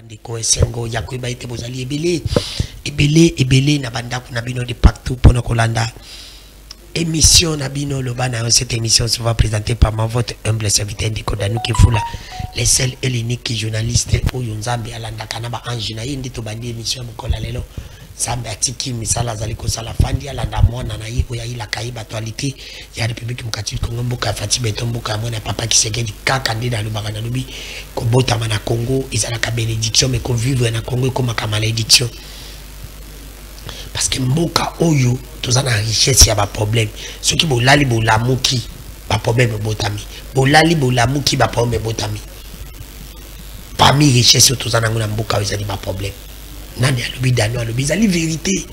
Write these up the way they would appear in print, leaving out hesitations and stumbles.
bandeko esengo ya koyeba ete bozali ebele na bandako na bino de partout pour kolanda émission na bino lobana. Cette émission sera présentée par votre humble serviteur Ndeko Danuki Fula, les seuls et l'unique journaliste oyo nzambe alanda kanaba ange na yindi to bandi émission mokola lelo Zambe atiki misala zali kosala fandi alanda mwana na ye oya ila kaiba actualité ya République Mokatili Congo mboka Fati Beto mboka mwana papa Kisegedi kaka ndina lubaka na lubi ko botama na Congo izala ka bénédiction mais ko vivre na Congo comme ka malédiction. Parce que mboka oyo tozana richesse ya ba problème ceux qui bolali bolamuki ba problème botami bolali bolamuki ba problème botami parmi richesse tozana ngona mboka ezali ba problème nani alobi dano alobi ezali vérité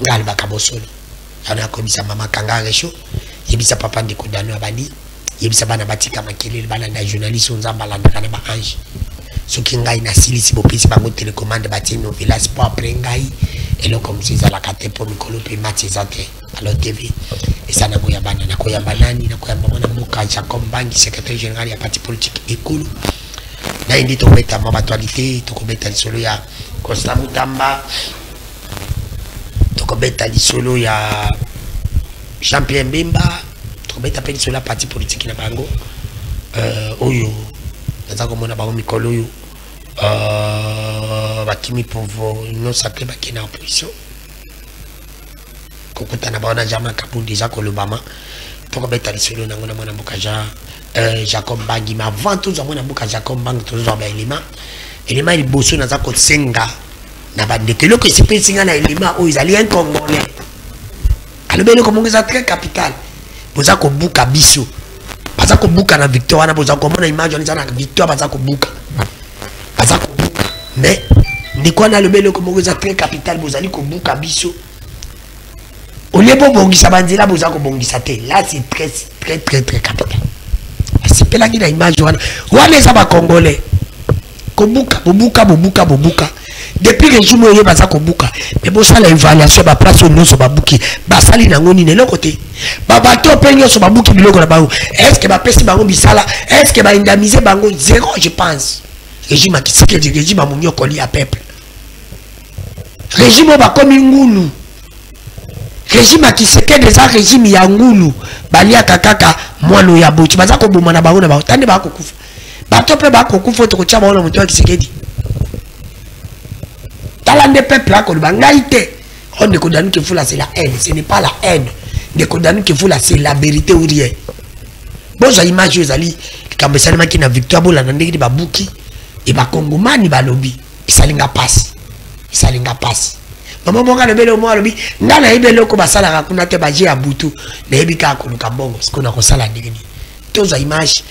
ngal bakabosolo yana komisa mama kanga resho yebisa papa Ndeko Dano abani yebisa bana batika makelele balanda journaliste nzamba landa kana ba ange soki ngai na silisi bopisi bango télécommande batino village pour après ngai elo comme si za la kate pour mikolo pe matizate alors TV et ça na koya bana na koya banani na koya mwana mboka Jacob Mbangi secrétaire général ya parti politique écolo na indi to beta ma actualité to ko beta solo ya Costa Mutamba to ko beta solo ya Champion Bemba to ko beta pe solo ya parti politique na bango oyo naza ko mona bango mikolo oyo bakimi povo non sacré bakina opposition kokota na baona jama kapu déjà kolobama to ko beta solo na ngona mwana mboka Jacob Mbangi ma avant tout za mwana mboka Jacob Mbangi to zo ba elima il bosso na za ko senga na bandeke loko sipe singa na elima o izali un congolais alobelo ko mongeza très capital boza ko buka biso baza ko buka na victoire na boza ko mona image on na victoire baza ko buka mais ndiko na alobelo ko mongeza très capital bozali ko buka biso olebo bongisa banzela boza ko bongisa te là c'est très capital c'est la na image wana eza ba congolais kobuka bobuka depuis régime oyo baza kobuka mais bo sala évaluation ba place oyo so babuki basali nango nini le côté ba bato penyo so babuki biloko na bango est-ce que ba pesi bango bisala est-ce que ba indemniser bango zéro je pense régime qui c'est que régime amunyo koli à peuple régime ba komi ngulu régime qui c'est que déjà régime ya ngulu balia kakaka mwano ya bochi baza ko boma na bango na ba tande ba kokufa bato pe ba kokufa to ko chama ona mutu Kisegedi talande peuple là ko bangaite on Ndeko Danuki Fula c'est la haine ce n'est pas la haine Ndeko Danuki Fula c'est la vérité ou rien boza image ezali kambesana maki na victoire bola na ndeki babuki e ba kongomani balobi isalinga passe mama monga lebelo mo alobi ndana ibelo ko basala ka kuna te baje ya butu na ebika ko lukambongo sikona ko sala ndiki toza image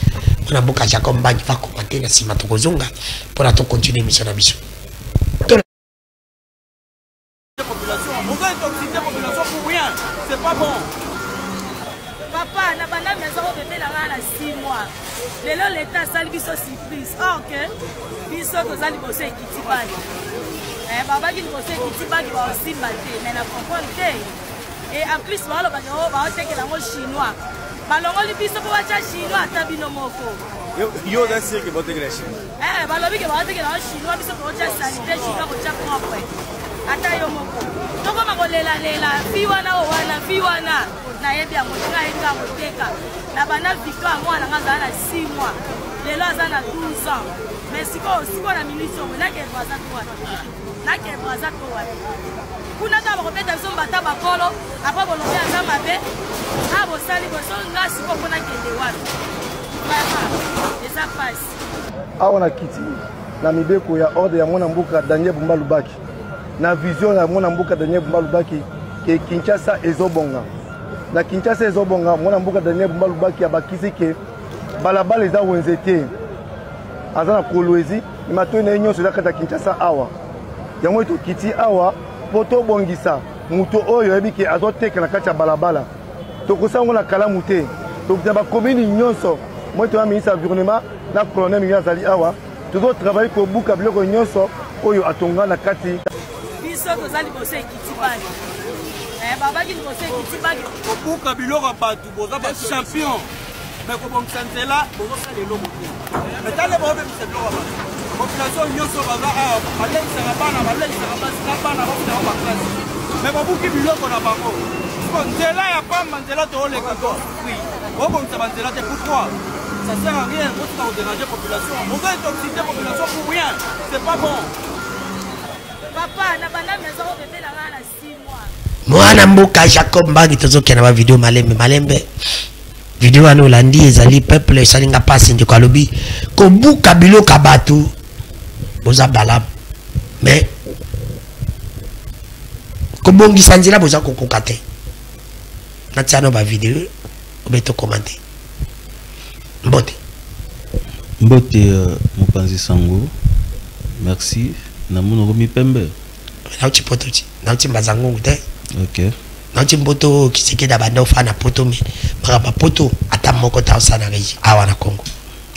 on boka Jacob Mbangi va commenter na sima to kozonga pour la to continuer mission na biso c'est pas bon. Papa, na bana maison au bébé la na 6 mois. Lelo l'état sali biso surprise. OK. Biso to sali bosse ekiti bani. Baba ki bosse ekiti bani ba aussi maté, mais na comprendre te. Et en plus ba ba teke la mo chinois. Balongo li biso ko wacha chinois ata bino moko. Yo da c'est que botte la chinois. Ba lobi ke ba teke la chinois biso ko wacha sanité chinois ko cha propre. Ata yo moko. Toko makolela fiwana na yebi ya motinga yenga moteka na bana victoire mwana ngazana na 6 mois lelo azana 12 ans mais siko na minute on na ke braza to kuna ta bakopeta biso mbata bakolo apa bolobi aza mabe abo sali boso nga siko pona kende wapi vraiment eza passe awana kiti na mibeko ya ordre ya mwana mbuka Daniel Bumba Lubaki na vision ya mwana mbuka Daniel Bumba Lubaki ke Kinshasa ezobonga na Kinshasa ezobonga mwana mbuka Daniel Bumba Lubaki abakisi ke balabala eza wenzete azana kolwezi imato na nyonso za kata Kinshasa awa yango to kiti awa poto bongisa muto oyo ebiki azoteka na kati ya balabala to kosango na kalamu te to ba commune nyonso moto ya ministre environnement na colonel Miguel Zali awa tuzo travailler ko buka biloko nyonso oyo atonga na kati biso to zali bosse ekiti bani baba ki bosse ekiti bani ko buka biloko batu boza ba champion mais ko bon sanzela bozo sa lelo moto mais tale ba be biloko batu population nyonso baza awa balekisaka bana balekisaka basi na bana bafutaka baklase me babuki biloko na bango nzela ya pamba nzela tooleka tosufri obongisa banzela te pourquoi ça sert à rien otika kodéranger population ozo intoxicé population pour rien c'est pas bon papa na bana maison obebela ngana 6 mois mwana mboka Jacob Mbangi tozokena ba video malembe video wana olandi ezali peuple esalinga pasi ndiko alobi kobuka biloko bato boza bala mais kobongisa nzela boza kokoka te natiano ba video obeto commenter mbote mopanzi sango merci na muno komi pembe nauti potochi nauti mbazango te ok nauti mboto kiseke da banda ofana poto me maraba poto ata moko ta osana régi awa na Congo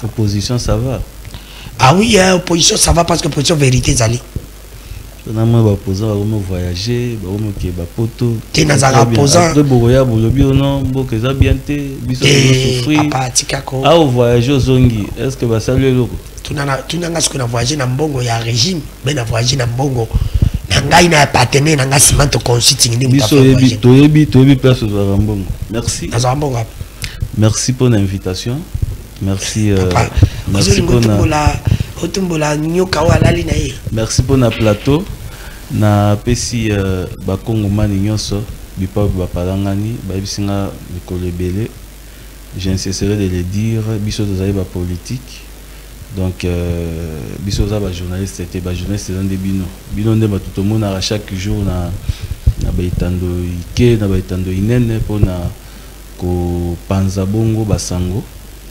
opposition ça va ah oui opposition ça va parce que opposition vérité zali na moi ba opposant ba mo voyager ba mo ke ba poto te na za opposant après boya bolobi non mboka za bien te biso souffrir papa tikako ah voyager zongi est-ce que ba saluer loko tunanga ce qu'on a voyagé na mbongo ya régime ben na voyagé na mbongo ngai na partenaire nanga simanto consulting ni biso toyebi place za mbongo merci na mbongo merci pour l'invitation merci merci pour otumbola nyoka walali na ye merci pour na plateau na pesi ba kongomani nyonso bipa ba palangani ba bisinga likolo ebele je ne cesserai de le dire biso tozali ba politique donc biso za ba journaliste était ba journaliste dans des bino nde batuto mona chaque jour na baitando ike na baitando inene pona ko panza bongo basango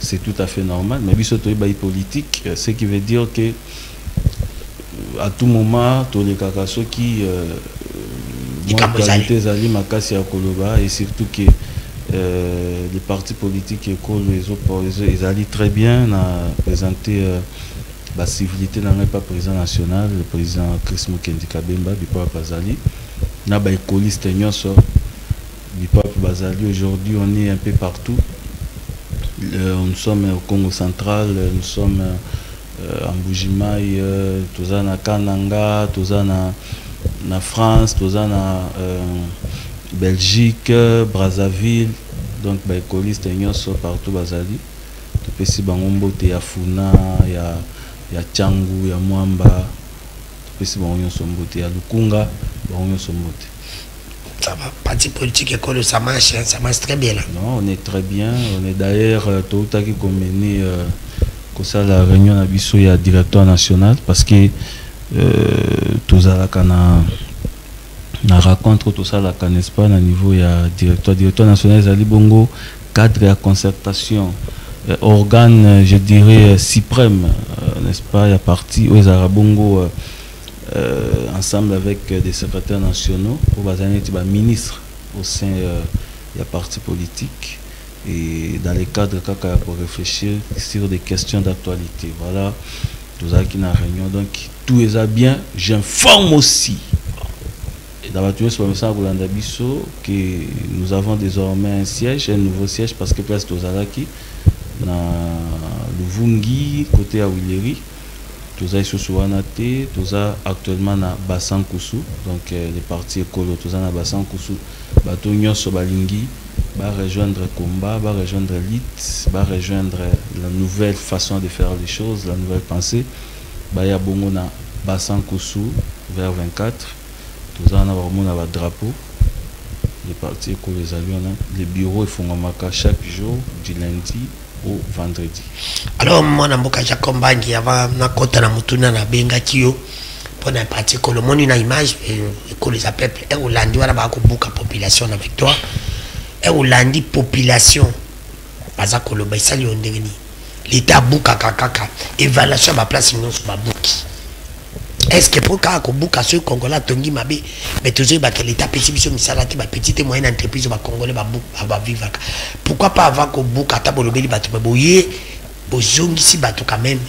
c'est tout à fait normal mais biso to ba politique ce qui veut dire que à tout moment tous les kakaso qui qualité zali makasi ya koloba et surtout que les partis politiques et ils allaient très bien à présenter la civilité dans le président national, le président Chris Mukendi Kabemba, Bipa Bazali, na ba écoliste nyonso, Bipa Bazali. Aujourd'hui, on est un peu partout. Nous sommes au Congo central, nous sommes en Bujimaï, tous en Kananga, tous en France, tous en Belgique, Brazzaville, donc bah écoliste nyonso partout bazali. Tu peux si bangombo te ya Funa, ya Tchangu, ya Mwamba. Tu peux si bango nyonso mbote ya Lukunga, bango nyonso mbote. Ça va, parti politique école ça marche très bien là. Non, on est très bien, on est d'ailleurs tout à qui combiné comme ça la réunion à biso ya directeur national parce que tous à la cana na rencontre tout ça là n'est-ce pas à niveau ya directeur national Zali Bongo cadre à concertation organe je dirais suprême n'est-ce pas il y a parti aux Arabongo ensemble avec des secrétaires nationaux pour basaner ba ministre au sein il y a parti politique et dans les cadres kaka pour réfléchir sur des questions d'actualité voilà tout ça qui na réunion donc tout est bien j'informe aussi dans la que nous avons désormais un siège, un nouveau siège parce que place Tozalaki, dans le Vungi, côté à Willeri, Toza Souanate, Toza actuellement na Bassan Koussou, donc les partis écolos, Toza na Bassan Koussou, Bato Nyonso Balingi, va rejoindre Komba, va rejoindre l'IT, va rejoindre la nouvelle façon de faire les choses, la nouvelle pensée, Baya Bongo na Bassan Koussou vers 24. Nous avons un drapeau, les partis que les avions, les bureaux font chaque jour du lundi au vendredi. Alors, moi, je suis Mbangi avant na kota na mutuna na benga kio pour un parti que le monde une image que les peuple et Hollandi wana ba ko buka population avec toi et Hollandi population baza ko lo ba sali ondeni l'état buka kaka évaluation ba place nous ba buki. Est-ce que pour que ce Congolais tongi mabe mais toujours que l'état petit biso misala ti ba petite et moyenne entreprise ba Congolais ba vivre pourquoi pas avant que buka ta bolobeli ba to boye bozongi si bato quand même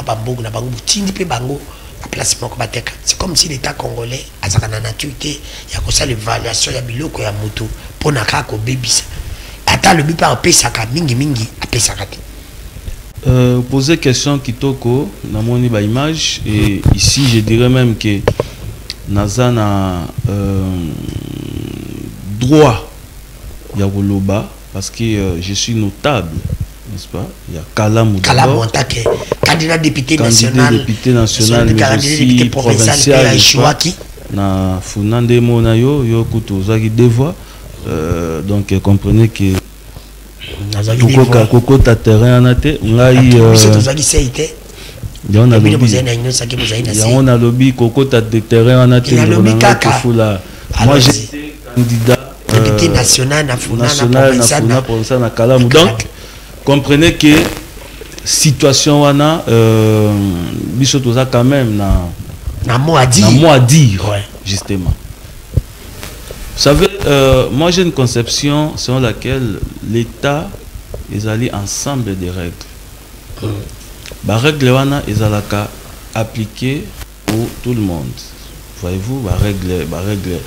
ba mbogo na bango tindi pe bango la place moko bateka c'est comme si l'état congolais azaka na nature te ya ko sala évaluation ya biloko ya moto pona ka ko bebisa ata le but pa pesa ka mingi apesa ka te poser question kitoko na moni ba image et ici je dirais même que nazana droit ya Goloba parce que je suis notable, n'est-ce pas? Il y a Kalamu candidat député national mais aussi provincial na Funande Monayo yo kutozaki devoir donc comprenez que Koko ta terrain na te ngai on a lobby Koko ta terrain na te moi j'étais candidat député national na provincial na Kalamu. Donc comprenez que situation wana biso toza quand même na mot à dire ouais. Justement. Vous savez, moi j'ai une conception selon laquelle l'État est allé ensemble des règles. Les règles wana est appliquées pour tout le monde. Voyez-vous, les règles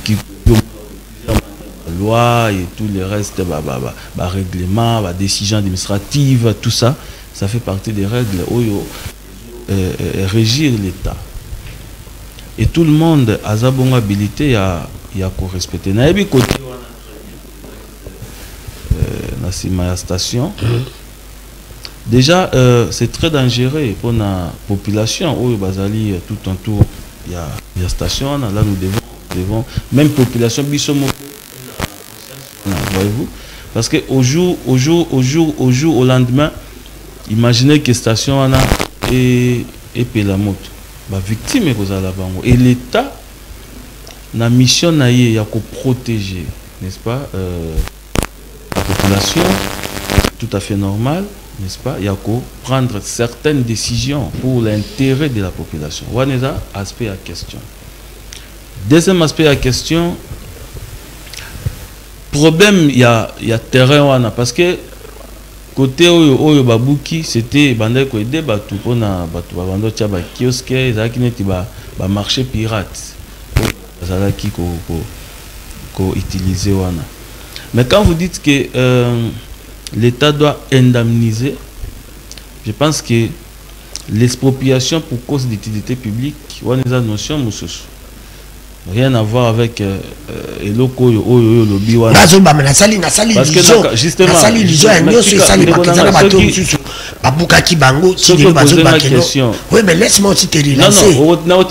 qui loi et tout le reste, règlement, décision administrative, tout ça, ça fait partie des règles où régir l'État. Et tout le monde a sa bonne habilité à respecter. La station. Déjà, c'est très dangereux pour la population. Où Bazali tout autour, il y a la station. Là, nous devons même population, voyez-vous, parce que au jour, au lendemain, imaginez que station est Pélamoto. Victime et l'État la mission naïe a protéger, n'est-ce pas, la population, tout à fait normal, n'est-ce pas, il y a prendre certaines décisions pour l'intérêt de la population. Voilà aspect à question. Deuxième aspect à question, problème il y a terrain parce que côté oyo babuki c'était bandai ko aider batu pona batu bando tia ba kiosque ezaki neti ba marché pirate ezalaki ko utiliser wana. Mais quand vous dites que l'État doit indemniser, je pense que l'expropriation pour cause d'utilité publique wana eza notion mususu. Rien à voir avec eloko oyo lobby wana. Parce que justement oui, mais laisse-moi aussi te relancer. Non,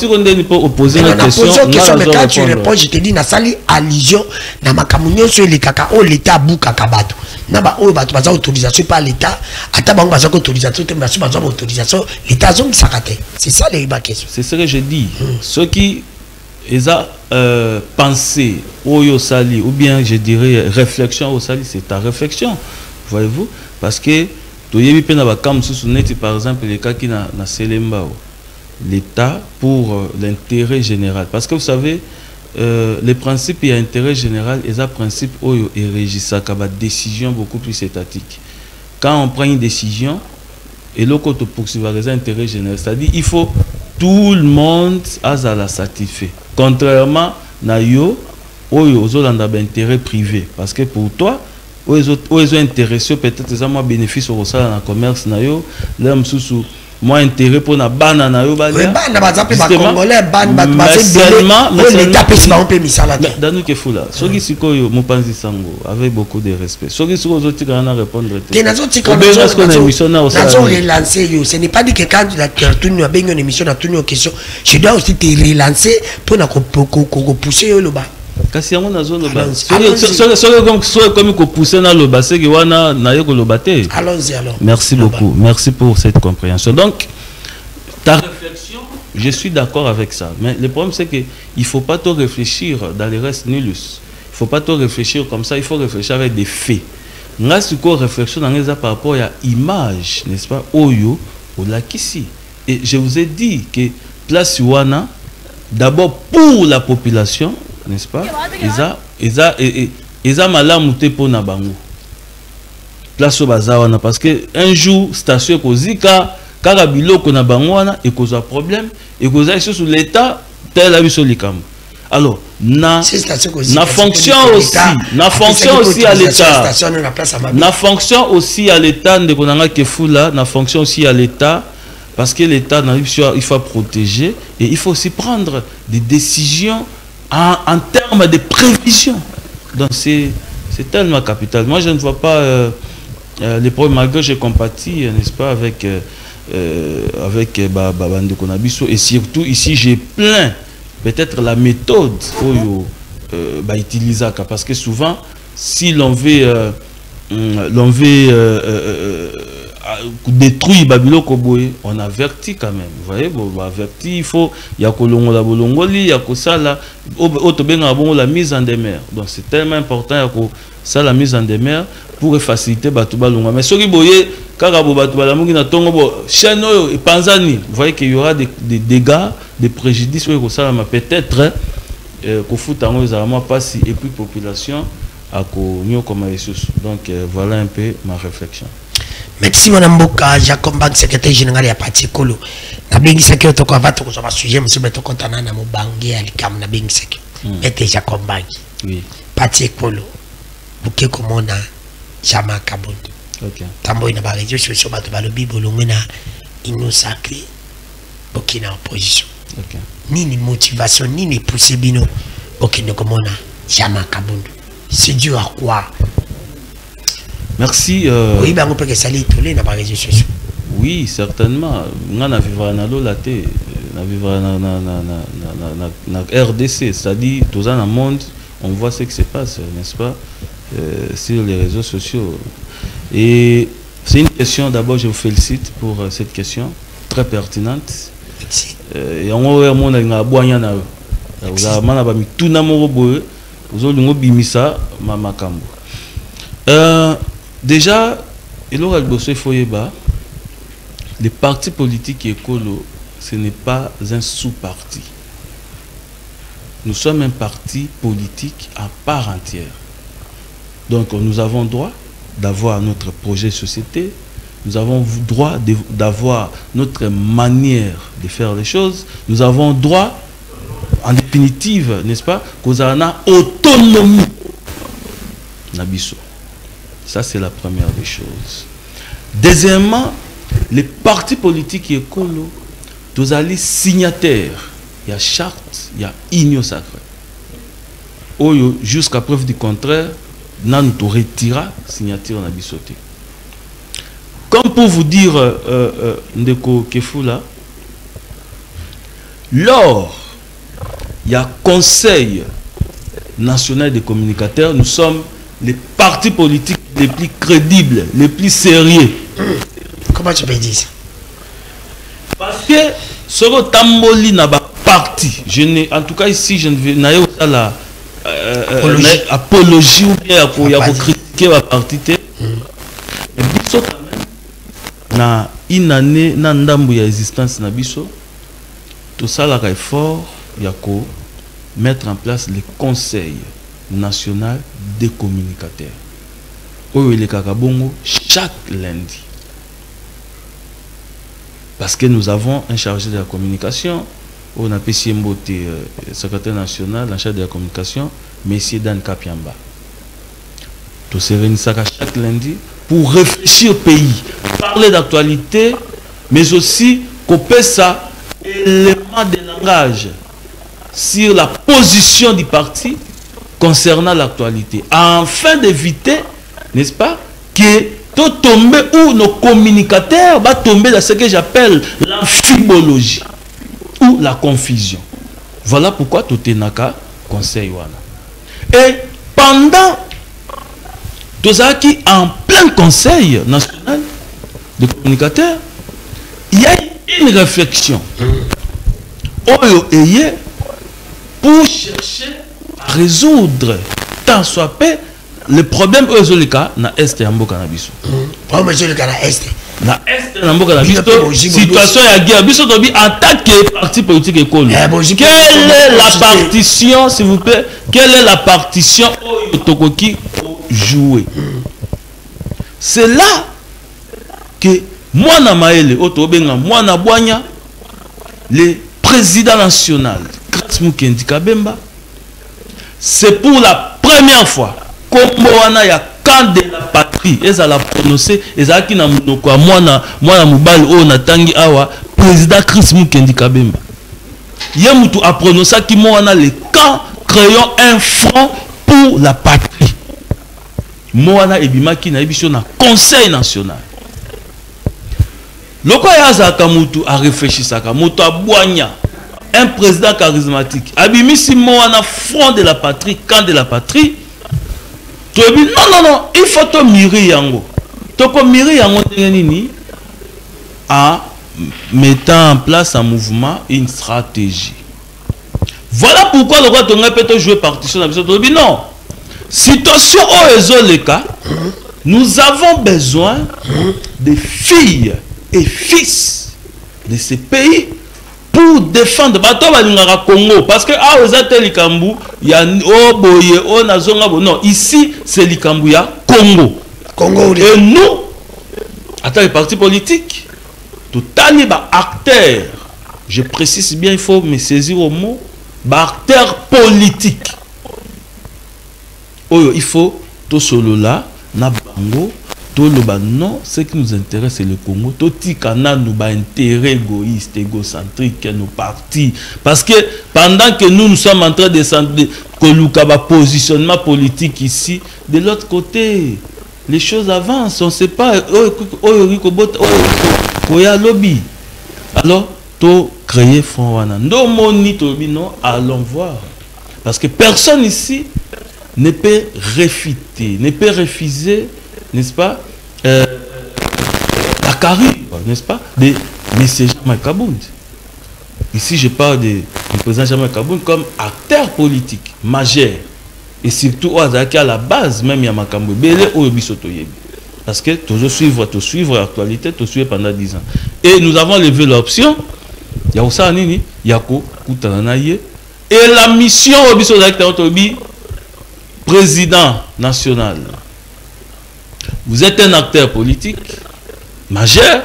poser une question. Mais quand tu réponds, je te dis nasali allusion na makamunyo sur les kaka o l'État buka kabatu. Na ba o ba baza autorisation par l'État, ata bango baza autorisation te baza autorisation, l'État zone sakate. C'est ça les question. C'est ce que je dis. Ceux qui ils ont pensé au sali ou bien je dirais réflexion au sali, c'est ta réflexion, voyez-vous, parce que par exemple les cas qui na Selemba l'État pour l'intérêt général, parce que vous savez les principes et intérêt général et un principe et régissent la décision beaucoup plus étatique. Quand on prend une décision et l'autre poursuivre les intérêts généraux, c'est-à-dire il faut tout le monde a la satisfait. Contrairement à yo, aux autres intérêt privé. Parce que pour toi, aux autres intéressés, peut-être qu'ils ont moins bénéfice au commerce, l'homme sous moins intérêt pour la banane. Avec beaucoup de respect. Ce n'est pas dit que quand tu as une émission, je dois aussi te relancer pour pousser le bas. Merci beaucoup. Merci pour cette compréhension. Donc, ta réflexion, je suis d'accord avec ça. Mais le problème, c'est qu'il ne faut pas trop réfléchir dans les restes nullus. Il ne faut pas trop réfléchir comme ça. Il faut réfléchir avec des faits. Nous avons réflexion par rapport à l'image, n'est-ce pas? Oyo, ou la Kissi. Et je vous ai dit que place Wana, d'abord pour la population, n'est-ce pas? Ils ont malamouté pour Nabango. Place au Bazawana. Parce que un jour, station Kozika, Karabilo Konabangoana, et cause un problème, et cause sur l'État, tel a vu sur les cam. Alors, na fonction aussi à l'État. Na fonction aussi à l'État de Konanga Kefula, na fonction aussi à l'État parce que l'État il faut protéger et il faut aussi prendre des décisions en termes de prévision. Donc c'est tellement capital. Moi je ne vois pas les problèmes malgré j'ai compatis, n'est-ce pas, avec Bande Konabiso et surtout ici j'ai plein peut-être la méthode utiliser parce que souvent si l'on veut détruire Babylone Koboé, on avertit quand même. Vous voyez, on avertit, il faut il y a kolongola bolongoli, il y a ça là la mise en demeure. Donc c'est tellement important ça la mise en demeure pour faciliter Batubalonga. Mais ce qui boye Karabo Batubalamungi na tongo chaîne et Panzani, vous voyez qu'il y aura des dégâts, des préjudices ça peut-être qu'au foot en passe et puis population à mieux comme donc voilà un peu ma réflexion. Merci Mme Mboka, Jacob Bank, secrétaire général à Parti Kolo. Na bengi seki otoko avato ko sujet monsieur beto kontana na mobange alikam na bengi seki. Mete Jacob Bank. Oui. Parti Kolo. Buke komona Jama Kabondo. OK. Tambo ina ba réseaux sociaux bato balobi bolongo na ino sacré bokina opposition. OK. Nini motivation nini pousser bino bokina komona Jama Kabondo. C'est dû à quoi? Merci. Oui, ben on peut que ça les tous les na réseaux sociaux. Oui, certainement. On a vivre na lolaté, na vivre na RDC, c'est-à-dire tout dans le monde, on voit ce qui se passe, n'est-ce pas, sur les réseaux sociaux. Et c'est une question, d'abord je vous félicite pour cette question très pertinente. Merci. Et on va voir na boanya na vous mana ba mi tuna mo boye, vous olungo bimisa mama kambo. Déjà, il aura le foyeba. Les partis politiques écolo, ce n'est pas un sous-parti. Nous sommes un parti politique à part entière. Donc nous avons droit d'avoir notre projet de société, nous avons droit d'avoir notre manière de faire les choses, nous avons droit, en définitive, n'est-ce pas, qu'on a une autonomie. Nabiso. Ça, c'est la première des choses. Deuxièmement, les partis politiques écolo, tous les signataires, il y a charte, il y a union sacrée. Jusqu'à preuve du contraire, nous retirons la signature dans la bisoté. Comme pour vous dire, Ndeko Kefula, lors il y a Conseil national des communicateurs, nous sommes les partis politiques les plus crédibles, les plus sérieux. Comment tu peux dire ça? Parce que ce que Tamboli n'a pas parti, en tout cas ici, je ne vais pas la apologie ou bien pour critiquer la partie. Mais biso quand même, na une année, na ndambu ya existence na biso, tout ça la effort, il y a qu'à mettre en place le Conseil national des communicateurs. Où il est kakabongo chaque lundi. Parce que nous avons un chargé de la communication, on a PCM Mbote, secrétaire national, en charge de la communication, M. Dan Kapiamba. Tout se réunit chaque lundi pour réfléchir au pays, parler d'actualité, mais aussi couper ça, élément de langage sur la position du parti concernant l'actualité, afin d'éviter, n'est-ce pas, que tout tomber où nos communicateurs va tomber dans ce que j'appelle l'amphibologie ou la confusion. Voilà pourquoi tout est naka conseil wana. Et pendant tout ça qui en plein conseil national de communicateurs, il y a une réflexion pour chercher à résoudre tant soit peu le problème est le cas na est ya mboka na biso. Problème est le cas na est. Na est na mboka na biso situation ya guerre biso to bi en tant que parti politique écolo. Quelle est la partition s'il vous plaît? Quelle est la partition oyo tokoki jouer? C'est là que moi na maele oto benga moi na boanya le président national Kras Mukendi Kabemba c'est pour la première fois comme wana ya camp de la patrie eza la prononcer eza ki na monoko ya mwana mobali o na tangi awa président Chris Mukendi Kabemba ye mutu a prononcé ki wana le camp créons un front pour la patrie wana ebimaki na ebiso na conseil national loko ya zaka mutu a réfléchisaka mutu abwanya un président charismatique abimisi wana front de la patrie camp de la patrie tu dis non il faut to miri yango toko miri yango nini en mettant en place un mouvement une stratégie voilà pourquoi le roi tonga peut jouer partition non situation au ezoleka nous avons besoin de filles et fils de ces pays pour défendre bato balingaka Congo parce que ah ozate likambu ya oboye o nazonga non ici c'est likambu ya Congo et nous attends les partis politiques tout tani ba acteurs je précise bien il faut me saisir au mot ba acteurs politiques oh il faut to solo là na bango non, ce qui nous intéresse c'est le Congo. Totikana nous ba intérêt égoïste, égocentrique nos partis. Parce que pendant que nous sommes en train de que positionnement politique ici, de l'autre côté, les choses avancent. On ne sait pas. Lobby. Alors, to créer front wana. Non, allons voir. Parce que personne ici ne peut réfuter, ne peut refuser, n'est-ce pas, la carrière, n'est-ce pas, de M. Jean-Marc Kabound. Ici, je parle du président Jean-Marc Kabound comme acteur politique majeur. Et surtout, à la base, même, il y a Makambo. Parce que toujours suivre l'actualité, tout suivre pendant 10 ans. Et nous avons levé l'option. Il y a aussi Nini, Yako, Koutananaye. Et la mission au président national. Vous êtes un acteur politique majeur.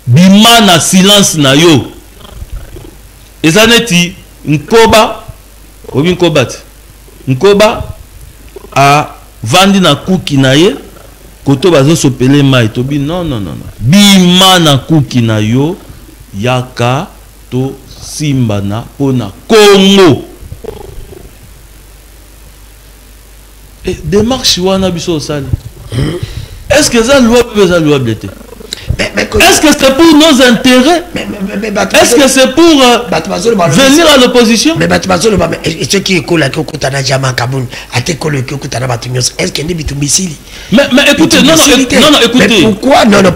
Bima na silence na yo. Ezaneti Nkoba obi Nkoba a vandi na kuki na ye koto bazo sopele mai tobi non. Bima na kuki na yo yaka to simbana pona Congo. Et démarche wana biso sali. Est-ce que ça loi peut ça loi blité? Est-ce que c'est pour nos intérêts? Est-ce que c'est pour venir à l'opposition? Mais ce qui est cool, est-ce qu'il y a des bisili? Mais écoutez, non, écoutez.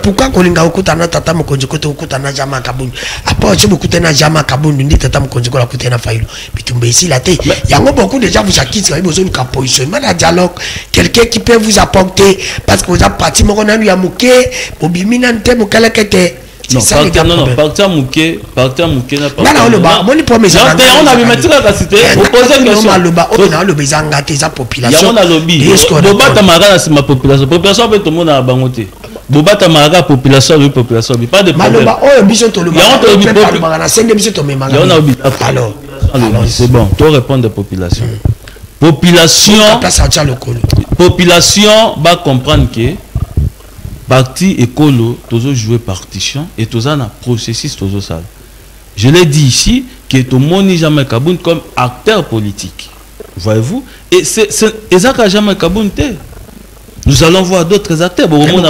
Pourquoi Kolinga Okutana Tata Mokonjiko Okutana Jama Kabun? Après, je me coûte Jama Kabun, ni Tata Mokonjiko la Koutena Faïlo. Bitumbesi la tête. Il y a beaucoup de gens vous acquittent, vous avez besoin de positionnement, de dialogue. Quelqu'un qui peut vous apporter, parce que vous avez parti, mon ami a mouké, au biminante, mon calakete. Non, partir mouké n'a pas. On a mis mettre la cité. Vous posez une question. On a le besoin de la population. On a lobby. Boba Tamara, c'est ma population. Population peut tout le monde à Bangoté. Boba Tamara, population, pas de problème. Alors, c'est bon. Tu réponds de population. Population va comprendre que parti écolo, toujours jouer partition et toujours un processus toujours ça. Je l'ai dit ici que tout le monde Jean-Marc Kabound comme acteur politique. Voyez-vous? Et c'est Ezaka Jean-Marc Kabound. Nous allons voir d'autres acteurs. Beaucoup de monde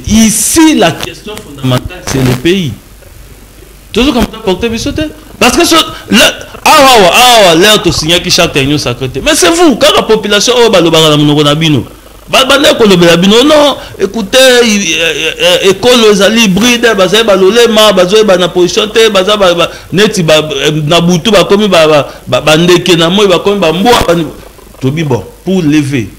ici, la question fondamentale, c'est le pays. Toujours comme ça porter bisoté parce que l'air to signer qui chaque réunion sacrée mais c'est vous quand la population balobara na monoko na bino bande ko lobela bino non écoutez école ezali hybride bazali balolema bazoi ba na position te baza neti na butu ba komi ba ndeke na moi ba komi ba mbwa tobi bon pour lever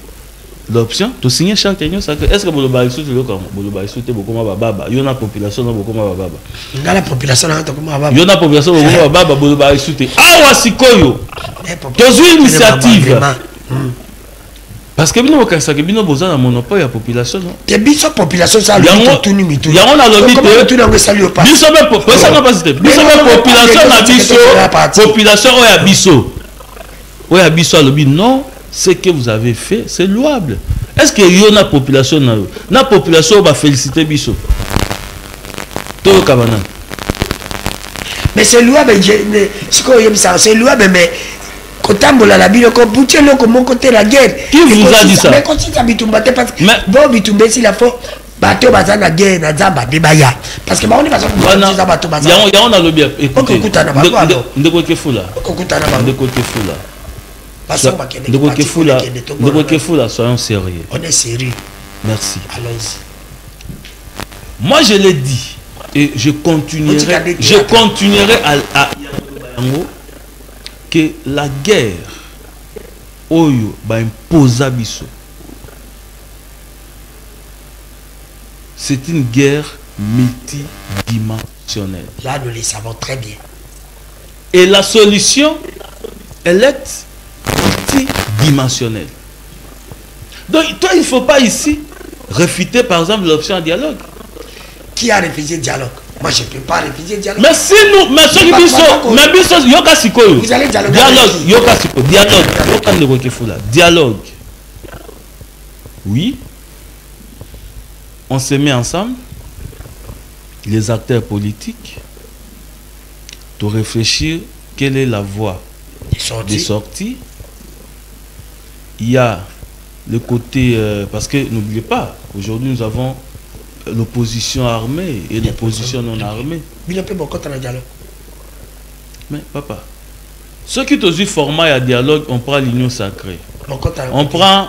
l'option to signer chaque réunion sacrée. Est-ce que boloba isote le comme boloba isote bokoma baba yona population na bokoma baba ngala population na tokoma baba yona population bokoma baba boloba isote awa sikoyo tozu initiative Parce que bino okasa ke bino boza na monopole ya population non. Te biso population ça le tuni mitu. Ya on a lobi te. Biso be population na pasite. Biso be population na biso. Population oya biso. Oya biso a lobi non, ce que vous avez fait c'est louable. Est-ce que yo na population na population va féliciter biso. To kabana. Mais c'est louable, c'est louable, mais quand la bino, quand boucher le comment côté la guerre. Qui vous a dit ça? Mais quand tu habites parce que bon bitumbe si la faut bateau bazan la guerre na zamba debaya parce que on est pas ça bateau bazan. Ya on a le bien. Écoutez. Ndeko kefula. Ndeko kefula, soyons sérieux. On est sérieux. Merci. Allons-y. Moi je l'ai dit. Et je continuerai à que la guerre oyo ba imposa biso, c'est une guerre multidimensionnelle. Là nous le savons très bien. Et la solution elle est multidimensionnelle. Donc toi il ne faut pas ici réfuter par exemple l'option à dialogue. Qui a refusé le dialogue? Moi, je ne peux pas refuser le dialogue. Mais si nous, mais ceux qui disent, mais biso, yoka sikoyo. Vous allez dialoguer. Dialogue, yoka sikoyo. Dialogue, yoka ndeko kefula. Dialogue. Oui. On se met ensemble, les acteurs politiques, pour réfléchir quelle est la voie de sortie. Il y a le côté, parce que n'oubliez pas, aujourd'hui nous avons l'opposition armée et l'opposition non armée. Mais papa, ceux qui ont eu format à dialogue, on prend l'union sacrée. On prend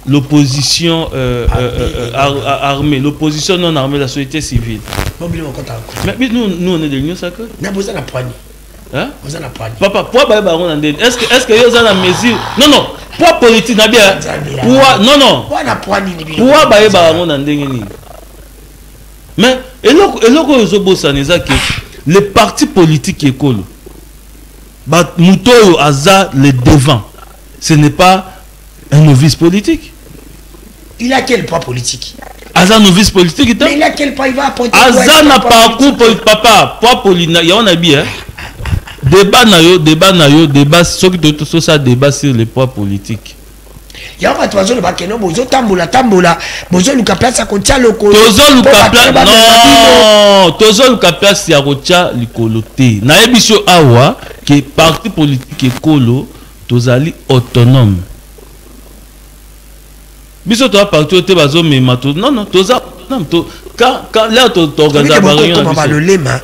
l'opposition armée, l'opposition non armée, la société civile. Mais nous on est de l'union sacrée. Hein? Papa, est-ce que vous avez la mesure? Non, non, poids politique, non, non. Mais, les partis politiques écolo, Moutoyo Aza le devant, ce n'est pas un novice politique. Il a quel poids politique? Aza novice politique. Mais il a quel poids? Il va apporter. Aza n'a pas coup papa, poids politique, il y en a bien. Débat ceux qui ont ça débat sur les poids politiques. Il y a un oiseau de Bakeno, bozo tambola, bozo luka place à Kotia loko. Tozo luka place, non, tozo luka place ya Kotia likoloté. Na ebiso awa que parti politique écolo tozali autonome. Biso to parti ote bazo mema to non toza autonome to quand là to organiser ba réunion. Comment le lema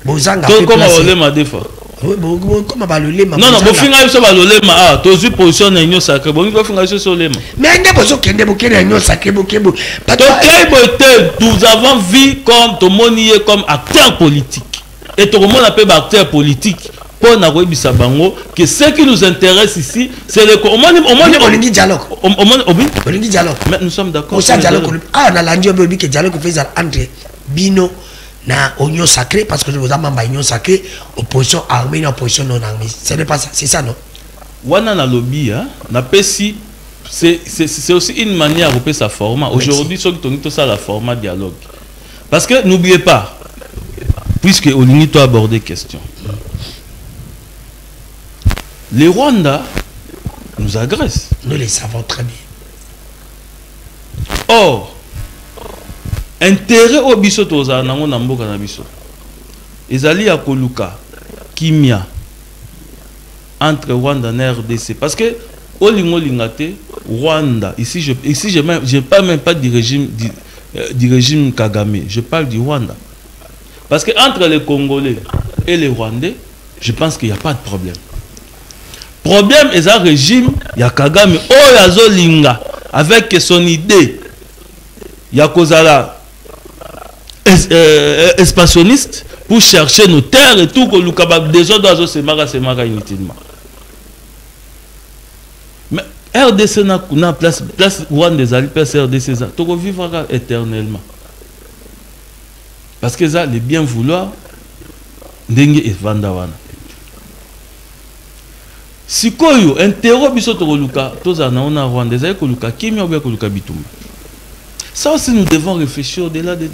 bozanga fait comment le lema des fois. Comment va le lema? Non, non, vous finissez sur le lema. Ah, tu as position dans l'union sacrée. Vous finissez sur le lema. Mais il y a des choses qui sont dans l'union sacrée. Nous avons vu comme tout le monde est comme acteur politique. Et tout le monde appelle acteur politique. Pour nous que ce qui nous intéresse ici, c'est le dialogue. Mais nous sommes d'accord. Ah, on a l'andiologie que dialogue fait entre Bino na union sacrée parce que nous avons une union sacrée, opposition armée et opposition non armée. Ce n'est pas ça, c'est ça non? Wana na lobby, c'est aussi une manière de faire sa format. Aujourd'hui, ceux qui ont tout ça, la format dialogue. Parce que n'oubliez pas, puisque Oligny a abordé question, les Rwandais nous agressent. Nous les savons très bien. Or, intérêt au biso toza nango na mboka na biso ezali ya koluka kimia entre Rwanda et RDC parce que olingo lingate Rwanda ici je parle même pas du régime Kagame, je parle du Rwanda parce que entre les Congolais et les Rwandais je pense qu'il n'y a pas de problème. Problème est un régime ya Kagame oyazo linga avec son idée ya kozala expansionniste pour chercher nos terres et tout que nous capable des autres se marrer inutilement. Mais RDC n'a place Rwanda des alliés RDC ça to vivra éternellement. Parce que ça les bien vouloir ndenge et vandawana. Sikoyo, interro biso tokoluka, toza na ona Rwanda, ezali koluka kimia ou bien koluka bitumba. Ça aussi, nous devons réfléchir au-delà de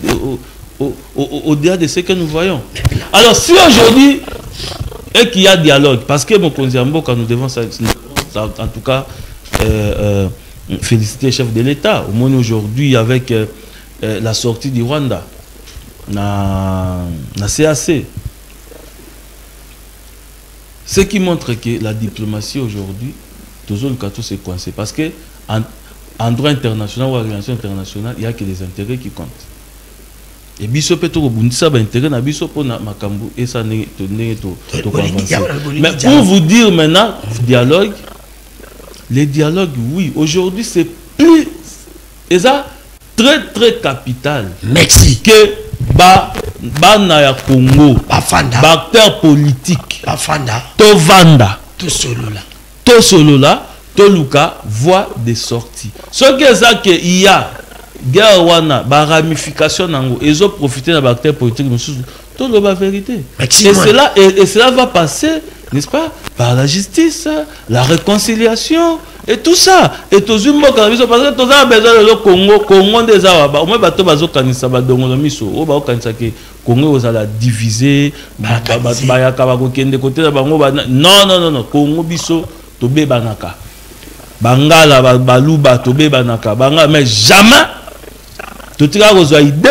ce que nous voyons. Alors, si aujourd'hui, et qu'il y a dialogue, parce que mon Konziambo, quand nous devons, en tout cas, féliciter le chef de l'État, au moins aujourd'hui, avec la sortie du Rwanda, na CAC, ce qui montre que la diplomatie aujourd'hui, toujours le cas, tout s'est coincé. Parce que en droit international ou en relation internationale, il n'y a que les intérêts qui comptent. Et biso peut rebondir intérêt na biso pour na makambu et ça n'est mais pour vous dire maintenant dialogue, les dialogues oui aujourd'hui c'est plus et ça très très capital. Merci que na ya Congo acteur politique to vanda to solo là to luka voie de sortie. Ce que ça que il y a guerre wana ba ramification nango ezo profiter na acteur politique tout la vérité. Et cela va passer, n'est-ce pas, par la justice, la réconciliation et tout ça. Et tout le monde parce que tout ça besoin de Congo des Arabes. Au moins bateau bazo kanisa ba dongolo miso. O ba kanisa ke Congo aux la diviser, ba ya ka ba ko kende côté na bango non Congo biso to be banaka. Bangala baluba to be banaka. Banga mais jamais to tika ko zo idée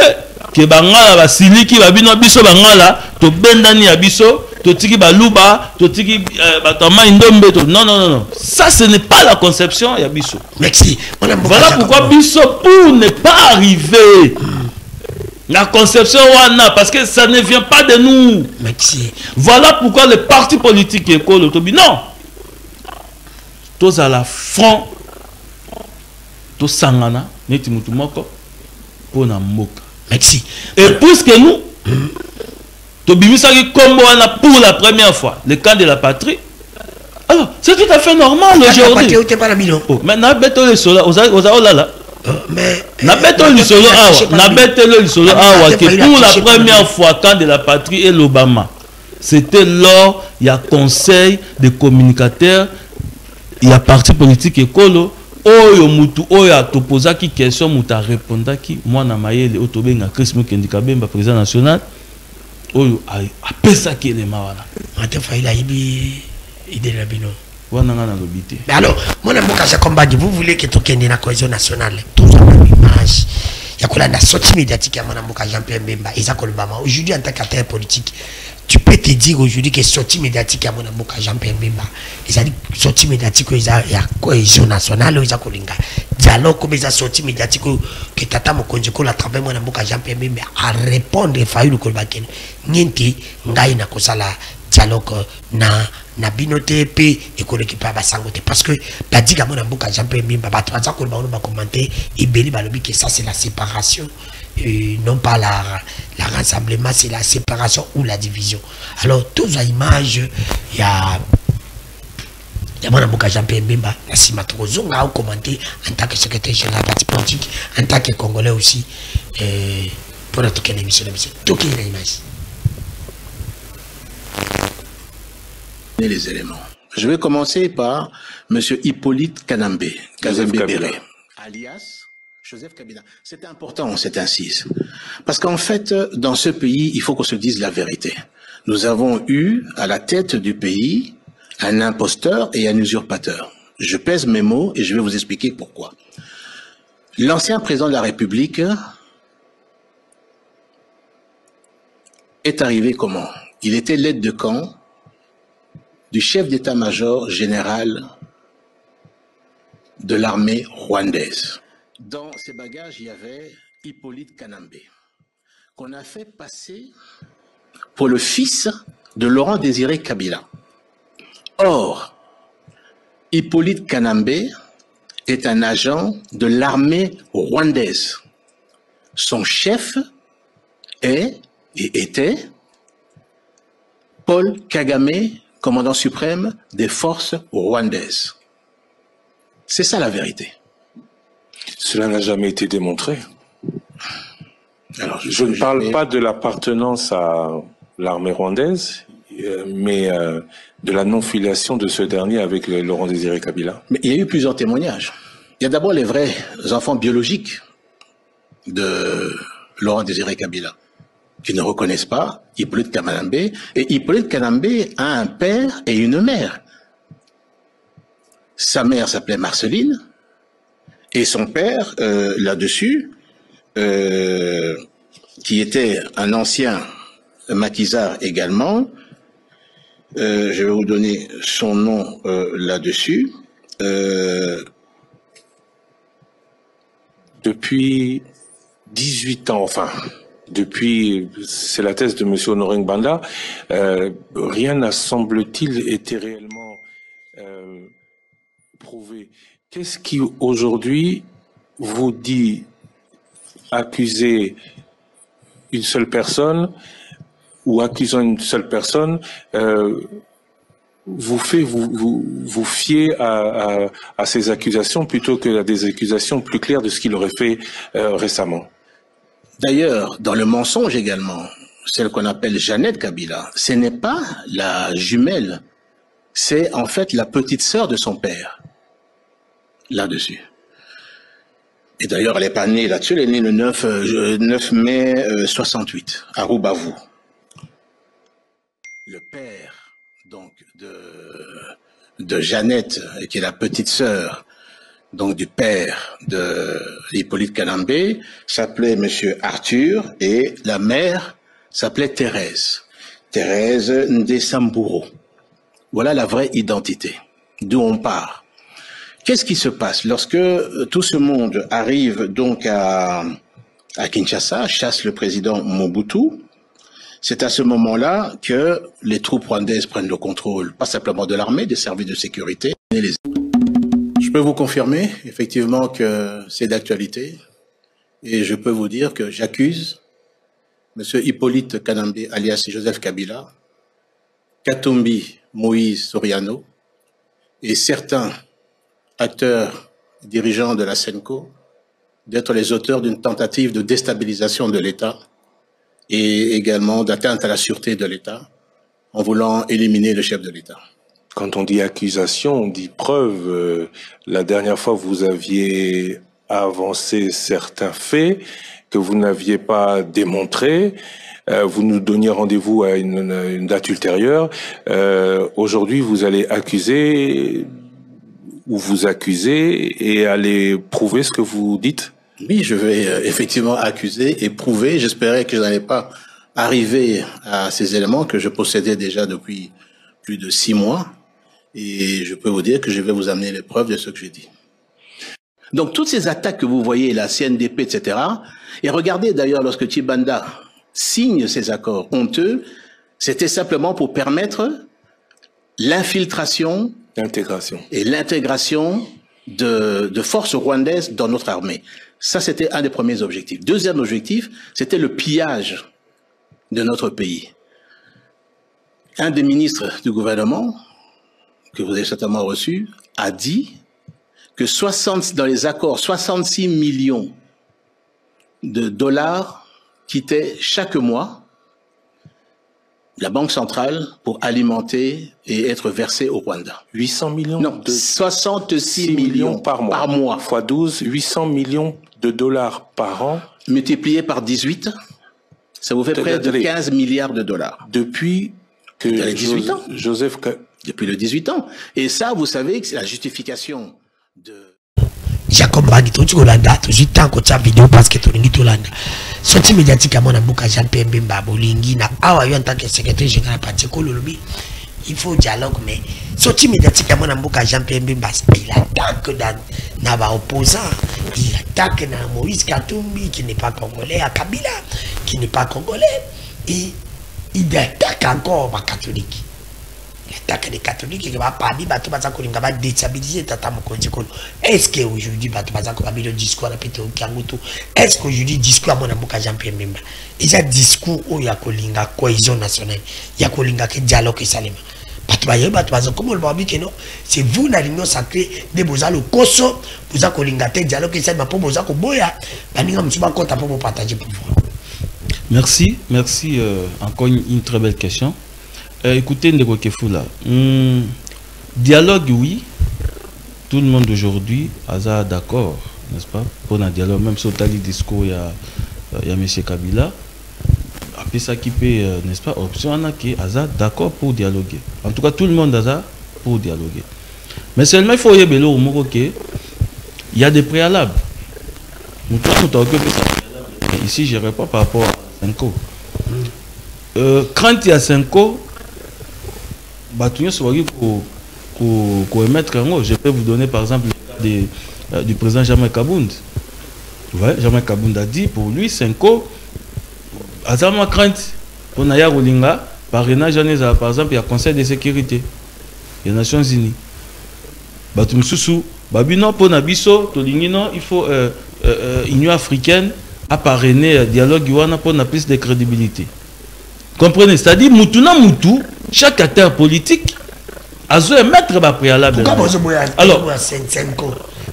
que bangala basiliki babino biso bangala to bendani ya biso to tiki baluba to tiki batama indombe to non ça ce n'est pas la conception ya biso. Merci. Voilà pourquoi biso pour ne pas arriver la conception wana parce que ça ne vient pas de nous. Merci. Voilà pourquoi les partis politiques école autobi non tous à la front to sangana neti mutu moko pour na moka. Merci. Et puisque nous, pour la première fois, le camp de la patrie, alors c'est tout à fait normal aujourd'hui. Maintenant, pour la première fois, camp de la patrie et l'Obama, c'était lors, il y a conseil des communicateurs, il y a parti politique écolo. Oyo mutu oya topoza ki question muta répondra ki moi na mayele otobenga Chris Mukendika Bemba président national oyo a pesa ki le mawana mate faila ibi ide la bino wana ngana lobité. Mais alors mon amboka ja combat vous voulez que tokende na cohésion nationale tout ça image ya kolanda sortie médiatique ya mon amboka Jean-Pierre Bemba isa kolbama aujourd'hui en tant qu'acteur politique tu peux te dire aujourd'hui que sortie médiatique à mon amboka Jean-Pierre Bemba ils dit sortie médiatique il y a cohésion nationale ils a kolinga dialogue comme ils a sortie médiatique que tata mokonzi ko la travers mon amboka Jean-Pierre Bemba à répondre fayu ko bakene nyenti ngai na kosala dialogue na binote pe et ko récupérer ba sangote parce que la diga mon amboka Jean-Pierre Bemba ba twaza ko ba commenter et beli ba lobi que ça c'est la séparation. Non pas la rassemblement, c'est la séparation ou la division. Alors, tous les images, il y a mon amboka Jean-Pierre Bemba, la Simatrozonga a commenté en tant que secrétaire général parti politique, en tant que Congolais aussi, pour notre émission. Donc, il y a l'image. Les éléments. Je vais commencer par M. Hippolyte Kanambe, Kazembe-Béré, alias Joseph Kabila. C'est important, cette incise. Parce qu'en fait, dans ce pays, il faut qu'on se dise la vérité. Nous avons eu à la tête du pays un imposteur et un usurpateur. Je pèse mes mots et je vais vous expliquer pourquoi. L'ancien président de la République est arrivé comment? Il était l'aide de camp du chef d'état-major général de l'armée rwandaise. Dans ses bagages, il y avait Hippolyte Kanambe, qu'on a fait passer pour le fils de Laurent Désiré Kabila. Or, Hippolyte Kanambe est un agent de l'armée rwandaise. Son chef est et était Paul Kagame, commandant suprême des forces rwandaises. C'est ça la vérité. Cela n'a jamais été démontré. Alors, je ne parle pas de l'appartenance à l'armée rwandaise, mais de la non-filiation de ce dernier avec Laurent Désiré Kabila? Mais il y a eu plusieurs témoignages. Il y a d'abord les vrais enfants biologiques de Laurent Désiré Kabila, qui ne reconnaissent pas Hippolyte Kanambe. Et Hippolyte Kanambe a un père et une mère. Sa mère s'appelait Marceline, et son père, là-dessus, qui était un ancien maquisard également, je vais vous donner son nom là-dessus. Depuis 18 ans, enfin, c'est la thèse de M. Honoré Ngbanda, rien n'a, semble-t-il, été réellement prouvé. Qu'est-ce qui, aujourd'hui, vous dit accuser une seule personne, ou accusant une seule personne, vous fiez à ces accusations plutôt qu'à des accusations plus claires de ce qu'il aurait fait récemment? D'ailleurs, dans le mensonge également, celle qu'on appelle Jeannette Kabila, ce n'est pas la jumelle, c'est en fait la petite sœur de son père, là-dessus. Et d'ailleurs, elle n'est pas née là-dessus, elle est née le 9 mai 68, à Roubavu. Le père, donc, de Jeannette, qui est la petite sœur, donc du père de Hippolyte Kanambe, s'appelait Monsieur Arthur, et la mère s'appelait Thérèse Ndesamburo. Voilà la vraie identité, d'où on part. Qu'est-ce qui se passe lorsque tout ce monde arrive donc à Kinshasa, chasse le président Mobutu? C'est à ce moment-là que les troupes rwandaises prennent le contrôle, pas simplement de l'armée, des services de sécurité. Je peux vous confirmer, effectivement, que c'est d'actualité. Et je peux vous dire que j'accuse M. Hippolyte Kanambe, alias Joseph Kabila, Katumbi Moïse Soriano, et certains acteurs dirigeants de la SENCO, d'être les auteurs d'une tentative de déstabilisation de l'État et également d'atteinte à la sûreté de l'État, en voulant éliminer le chef de l'État. Quand on dit accusation, on dit preuve. La dernière fois, vous aviez avancé certains faits que vous n'aviez pas démontrés. Vous nous donniez rendez-vous à une date ultérieure. Aujourd'hui, vous allez accuser ou vous accuser et aller prouver ce que vous dites? Oui, je vais effectivement accuser et prouver. J'espérais que je n'allais pas arriver à ces éléments que je possédais déjà depuis plus de 6 mois. Et je peux vous dire que je vais vous amener les preuves de ce que j'ai dit. Donc, toutes ces attaques que vous voyez, la CNDP, etc., et regardez d'ailleurs lorsque Tshibanda signe ces accords honteux, c'était simplement pour permettre l'infiltration et l'intégration de forces rwandaises dans notre armée. Ça, c'était un des premiers objectifs. Deuxième objectif, c'était le pillage de notre pays. Un des ministres du gouvernement, que vous avez certainement reçu, a dit que dans les accords, 66 millions de dollars quittaient chaque mois la Banque centrale pour alimenter et être versés au Rwanda. 800 millions? Non, 66 millions par mois. Fois 12, 800 millions de dollars par an. Multiplié par 18, ça vous fait près de 15 milliards de dollars. Depuis que les 18 ans. Joseph... Depuis le 18 ans. Et ça, vous savez que c'est la justification de... Jacob Bangi, tu Holanda, tu tant que tu as vidéo parce que tu es Holanda. Sorti médiatiquement dans Bouka Jean Pierre Mbemba Bolingi, na awa yo en tant que secrétaire général parti Kololobi, il faut dialogue, mais sorti médiatiquement dans Bouka Jean Pierre Mbemba, il attaque dans opposant, il attaque dans Moïse Katumbi qui n'est pas congolais, à Kabila qui n'est pas congolais, et il attaque encore les catholiques. L'attaque des catholiques qui va parler, va déstabiliser Tata Mokonzi. Est-ce qu'aujourd'hui, le discours à Pété Okiangutu, est-ce qu'aujourd'hui, le discours à mon amour Jean-Pierre Mbemba, il y a un discours où il y a une cohésion nationale, il y a un dialogue salima. Comme le dit que non, c'est vous, la réunion sacrée, de vous avez le coso, vous avez un dialogue salima pour vous avez boya, pour partager pour vous. Merci, merci. Encore une très belle question. Écoutez, Ndeko Kefula, dialogue, oui. Tout le monde aujourd'hui a d'accord, n'est-ce pas, pour un dialogue. Même si au discours, il y a M. Kabila. Après ça qui peut, n'est-ce pas, option qui est d'accord pour dialoguer. En tout cas, tout le monde a pour dialoguer. Mais seulement, il faut y avoir il y a des préalables. Ici, je ne réponds pas par rapport à Senko. Quand il y a Senko, je peux vous donner par exemple le cas du président Jean-Marc Kabound. Ouais, Jean-Marc Kabound a dit pour lui, Senko, Azama crainte pour Naya Rolinga, parrainage par exemple, il y a Conseil de sécurité, des Nations Unies. Batumsusu, Babino pour Nabiso, Tolingino, il faut Union africaine à parrainer dialogue Yuana pour plus de crédibilité. Comprenez? C'est-à-dire, Moutuna Moutou, chaque acteur politique a besoin de mettre un préalable. Alors,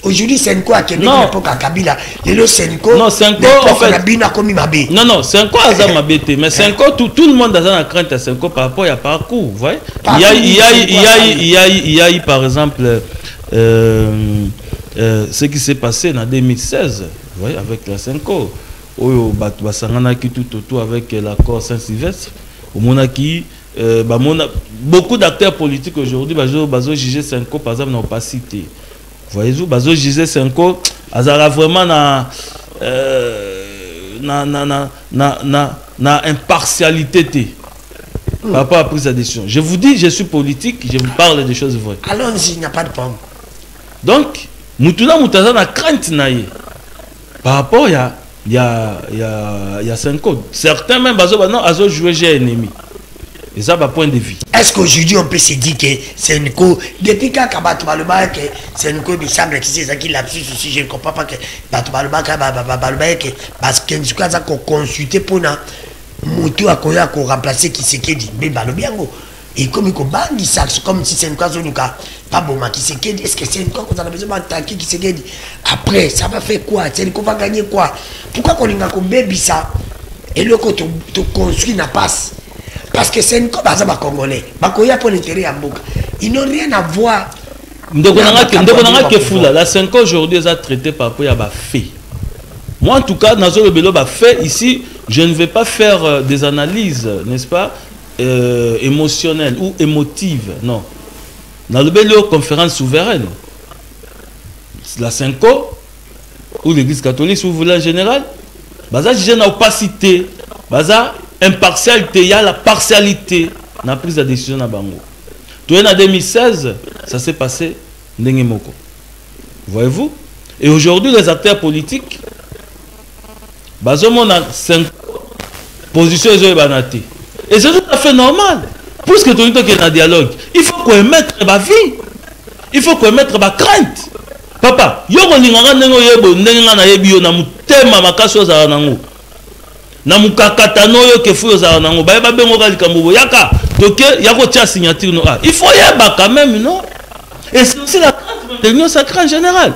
aujourd'hui, Senko a quitté l'époque à Kabila. Le Senko, non, Senko, en fait, non, Senko a ça m'abêté, mais Senko, tout le monde a la crainte à Senko par rapport à parcours, vous voyez. Il y a eu, par exemple, ce qui s'est passé en 2016, vous voyez, avec la Senko. Tout avec l'accord Saint-Sylvestre, au Monaki, beaucoup d'acteurs politiques aujourd'hui, Bazo jugé Senko, par exemple, n'ont pas cité. Voyez-vous, Bazo jugé Senko, Azara vraiment na impartialité par rapport à la prise de décision. Je vous dis, je suis politique, je vous parle des choses vraies. Allons-y, il n'y a pas de pomme. Donc, Moutuna Moutaza na crainte naïe par rapport à il y a 5 codes. Certains même ont joué j'ai ennemi. Et ça va point de vue. Est-ce qu'aujourd'hui on peut se dire que c'est une co depuis quand Batoubalouba que c'est une co il semble que c'est ça qui l'a dessus aussi je ne comprends pas que Batoubalouba que parce que nous avons consulté pour na moto à koya ko remplacer qui c'est qui dit mais balobiango et comme il bangi ça comme si c'est une quoi zonuka pas bon qui c'est qui est-ce que c'est une quoi qu'on a besoin d'attaquer qui c'est qui dit après ça va faire quoi c'est qu'on va gagner quoi pourquoi qu'on linga ko baby ça et le côté to construit na passe parce que c'est une quoi baza ba congolais ba koya pour l'intérêt à Mboka ils n'ont rien à voir ndeko que fou là la 5 ans aujourd'hui ça traité par rapport à ba fait moi en tout cas dans le bélo ba fait ici je ne vais pas faire des analyses n'est-ce pas émotionnelle ou émotive, non. Dans le bélo conférence souveraine, la 5O, ou l'église catholique, si vous voulez en général, baza j'ai une opacité, baza impartialité, il y a la partialité dans la prise de décision à Bango. Tout en 2016, ça s'est passé Ndengemoko. Voyez-vous? Et aujourd'hui, les acteurs politiques, baza mon 5 positions et banati. Et c'est tout à fait normal. Puisque tout le temps qu'il y a un dialogue, il faut qu'on mette ma vie. Il faut qu'on mette ma crainte. Papa, yo ko linganga nengo yebo ndenga na yebi yo na mutema makaso za nango. Na mukakatano yo kefu yo za nango. Ba bengo ka likambo yaka. Donc yako tia signature no. Il faut yeba quand même non. Et c'est aussi la crainte de l'union sacrée en général.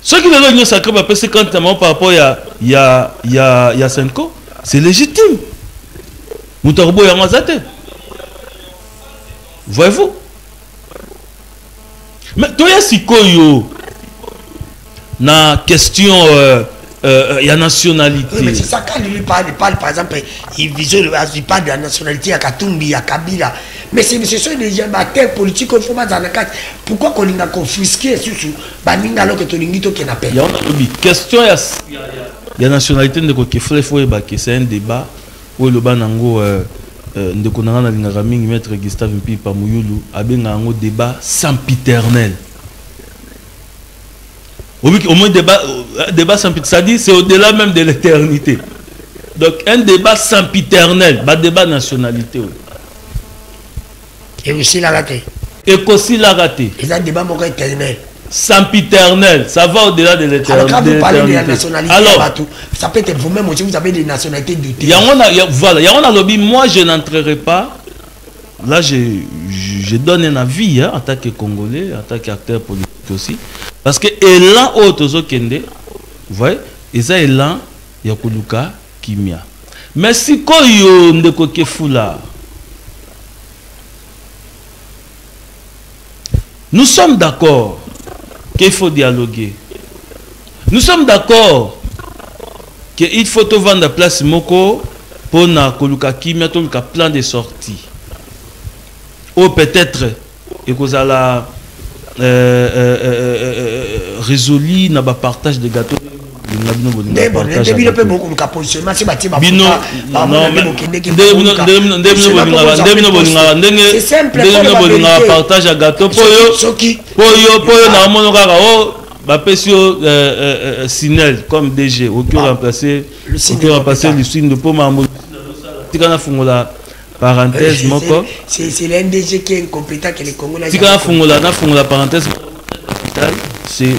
Ce qui veut l'union sacrée, c'est quand par rapport il y a 5 ans, c'est légitime. Moutarbo et Amazate. Voyez-vous? Mais toi, si koyo na question il y a nationalité. Oui, mais c'est ça quand lui parle par exemple, il parle de la nationalité à Katumbi, à Kabila. Mais ce sont des acteurs politiques qu'il faut pas dans la carte. Pourquoi qu'on a confisqué sous baninga alors que tu n'as pas n'a pas. Question il y a nationalité de quoi c'est un débat où le banango de konanga na lingaka mingi maître Gustave Mpipa Muyulu abenga un débat sempiternel. Au moins débat sempiternel, ça dit c'est au-delà même de l'éternité. Donc un débat sempiternel, pas débat nationalité. Et aussi la raté. Et aussi la raté. Et un débat éternel. Sempiternel, ça va au-delà de l'éternité. Alors quand vous parlez de la nationalité, alors, ça peut être vous-même aussi, vous avez des nationalités doutées. Voilà, il y a un lobby, moi je n'entrerai pas. Là, je donne un avis hein, en tant que Congolais, en tant qu'acteur politique aussi. Parce que élan autre kende, vous voyez, et ça élan, il y a Koluka Kimia. Mais si koyo ndeko Kefula, nous sommes d'accord qu'il faut dialoguer. Nous sommes d'accord qu'il faut te vendre la place moko pour na koluka kimia to luka plan de sortie. Ou peut-être et que ça la résolu na ba partage de gâteaux. Partage à gâteau Sinel comme DG au qui remplacer le signe de Poma. Parenthèse moko c'est l'NDG qui est incompétent que les Congolais. Si la parenthèse c'est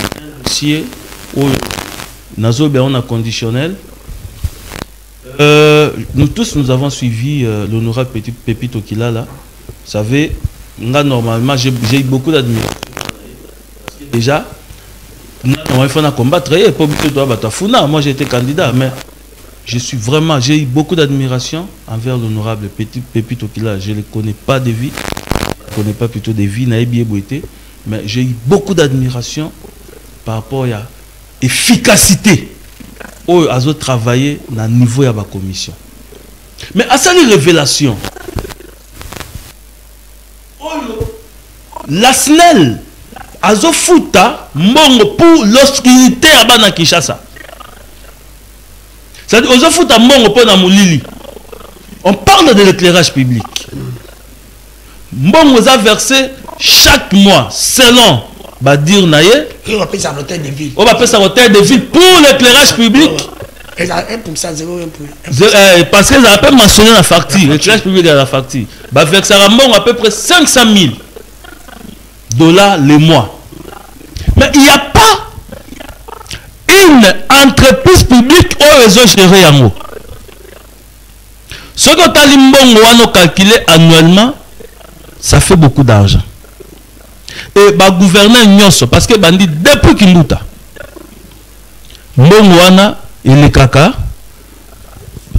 si Nazo on a conditionnel. Nous tous nous avons suivi l'honorable Pépite Okilala. Vous savez, là normalement j'ai eu beaucoup d'admiration. Déjà, il faut combattre. Moi j'ai été candidat, mais j'ai eu beaucoup d'admiration envers l'honorable Pépite Okilala. Je ne le connais pas de vie, je ne connais pas plutôt de vie, mais j'ai eu beaucoup d'admiration par rapport à efficacité où ils ont travaillé à niveau de la commission. Mais à ça, les révélations, la SNEL a fouta mbongo pour l'obscurité à Kinshasa. C'est-à-dire qu'ils ont fouta mbongo pour na Moulili. On parle de l'éclairage public. Mbongo a versé chaque mois selon va dire naïe. On va payer ça à l'hôtel de ville. On va payer ça à l'hôtel de ville pour l'éclairage public. Et ça 1%, 0,1%. Parce qu'ils ont pas mentionné la facture. L'éclairage public est la facture. Va verser à peu près 500 000 $ le mois. Mais il n'y a pas une entreprise publique où ils ont géré en haut. Ce que tu as calculé annuellement, ça fait beaucoup d'argent. Et bah gouverner Nyonso parce que bandi depuis Kinduta Mbongwana et les kaka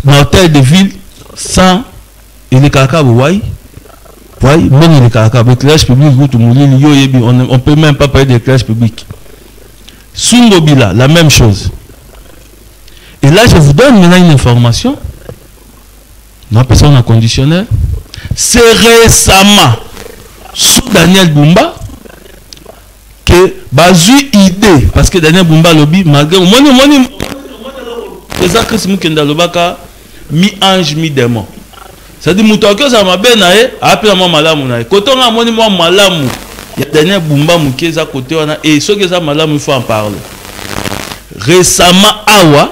dans l'hôtel de ville sans et les kaka ouais bon les kaka l'éclairage public on peut même pas parler d'éclairage public. Sungobila la même chose. Et là je vous donne maintenant une information. Ma personne en conditionnel, c'est récemment sous Daniel Bumba que bazu idée parce que Daniel Bumba lobby malgré mi ange mi démon. Ça dit mutoke ça m'a bien naé appelé moi malamu naé koto nga moni moi malamu ya Daniel Bumba mukeza côté wana et ce que ça malamu il faut en parler. Récemment awa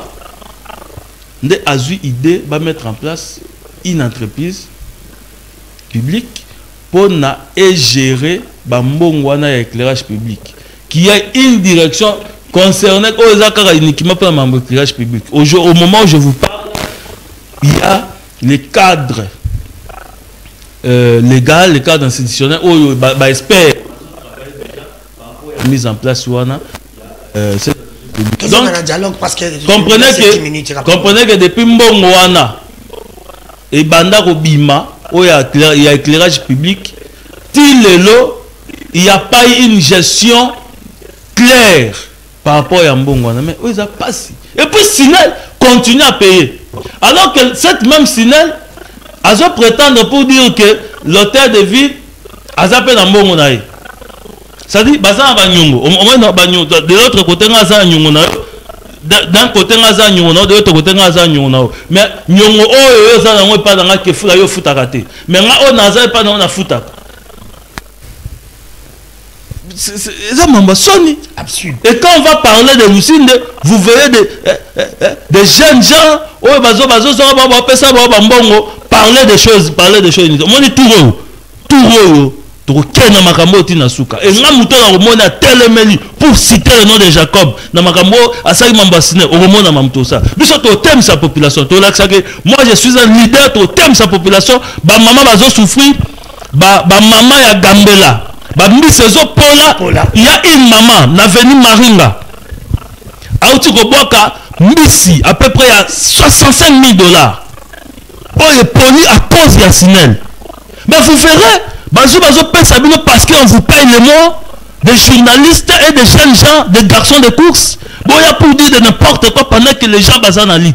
ndé azu idée va mettre en place une entreprise publique pour gérer l'éclairage public qui a une direction concernée uniquement pour l'éclairage public. Au moment où je vous parle, il y a les cadres légaux, les cadres institutionnels où espère mise en place. Donc, comprenez que depuis Mbongwana et Banda Robima, où il y a éclairage public, il n'y a pas eu une gestion claire par rapport à Mbongwana. Mais où ils ont passé. Et puis Sinel continue à payer. Alors que cette même Sinel a prétendre pour dire que l'hôtel de ville a zappé dans Mbongwana. Ça dit, de l'autre côté, d'un côté de l'autre côté mais nyongo oyo za na pas dans que fula yo futa raté mais nga on n'a pas dans na futa c'est mamba soni absurde. Et quand on va parler de Lucinde, vous verrez des jeunes gens oyo bazo ba pesa ba mbongo parler des choses on dit tout Kena makambo tina suka et nga muto na romona telemeli pour citer le nom de Jacob na makambo asali mambasine au romona mamto ça biso to thème sa population to laksa que moi je suis un leader to thème sa population ba maman bazo souffrir ba maman ya Gambela ba misezo pola il y a une maman na venu Maringa auti ko boka misi à peu près à 65 000 $. est poli à cause de Sinel. Mais vous verrez, parce qu'on vous paye les mois, des journalistes et des jeunes gens, des garçons de course. Bon, il y a pour dire de n'importe quoi pendant que les gens basent en lit.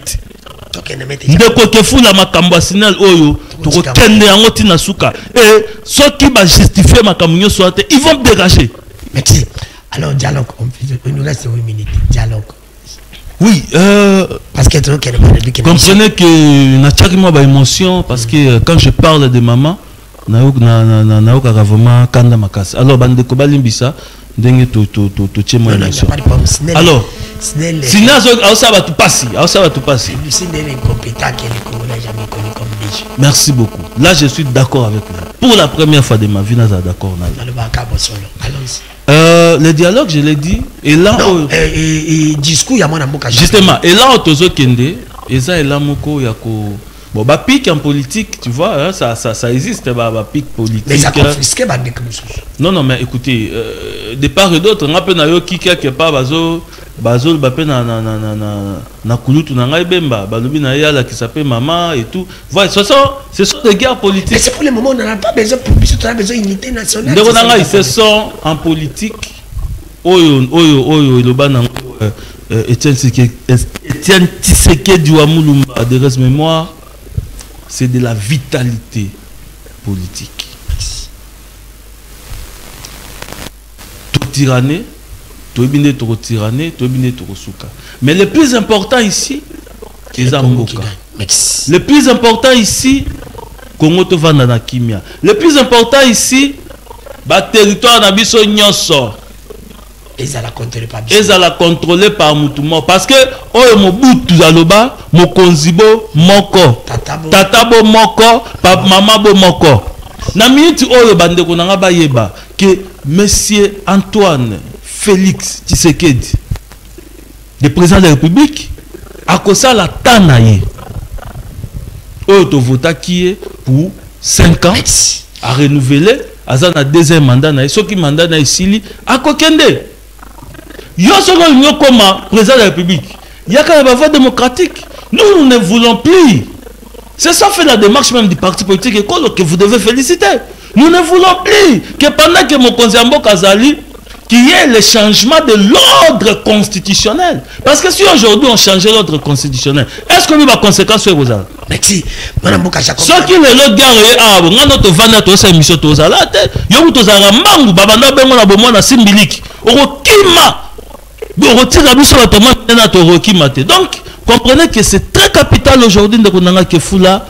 De côté fou la makambo Sinel oyo, tu retiens en otina souka. Et ceux qui va justifier ma camion soit, ils vont me dégager. Merci. Alors, dialogue, il nous reste 8 minutes. Dialogue. Oui, parce que comprenez que na tchaki moi ba émotion parce que quand je parle de maman na vraiment kanda makasi. Alors bande ko balimbisa ndenge to tchema émotion. Alors Sinel ça va tout passer, merci beaucoup. Là je suis d'accord avec vous. Pour la première fois de ma vie na d'accord na. Le dialogue, je l'ai dit, et là, discours, il y a mon amour. Justement, et là, Otozo Kende, et ça, et là, Moko, Yako. Bon, bah, pique en politique, tu vois, hein, ça existe, bah, pique politique. Mais ça confisque, bah, non, mais écoutez, de part et d'autre, on a peu nayo qui quelque part, bazo, bapé na kulutu na ngai bemba, balobi na yala qui s'appelle maman et tout. Voilà, ce sont des guerres politiques. Mais c'est pour le moment, on n'a pas besoin pour plus, on a besoin d'unité nationale. Ce sont en politique, le ban Etienne Tshisekedi Ouamoulumba de reste mémoire, c'est de la vitalité politique. Tout tyranné, tout tyranné, tout souka. Mais le plus important ici, c'est Zamboka. Le plus important ici, Congo to vanda na kimia. Le plus important ici, ba territoire na biso nyonso. Ils la contrôler par Moutouma. Parce que, oh, Mobutu Zaloba, Mokonzibo, Moko, Tatabo Moko, Mamabo Moko. Na minute, oh, bande konanga ba yeba, que Monsieur Antoine Félix Tshisekedi, le président de la République, a causé la tanaye. Oh, to vota qui est pour 5 ans, à renouveler, à un deuxième mandat, ce qui mandat na ici, à Kokende. Yo comme président de la République, il y a quand même une voie démocratique. Nous ne voulons plus. C'est ça fait la démarche même du parti politique école que vous devez féliciter. Nous ne voulons plus que pendant que mon conseiller Kazali, qu'il y ait le changement de l'ordre constitutionnel. Parce que si aujourd'hui on changeait l'ordre constitutionnel, est-ce que nous avons conséquence sur vous? Merci. Ce qui est l'autre gars, on a notre vendre notre émission, on a la tête, on a mangu, babana bengo na bomo na simbilik, orokima. Donc, comprenez que c'est très capital aujourd'hui de Konanga Kefula.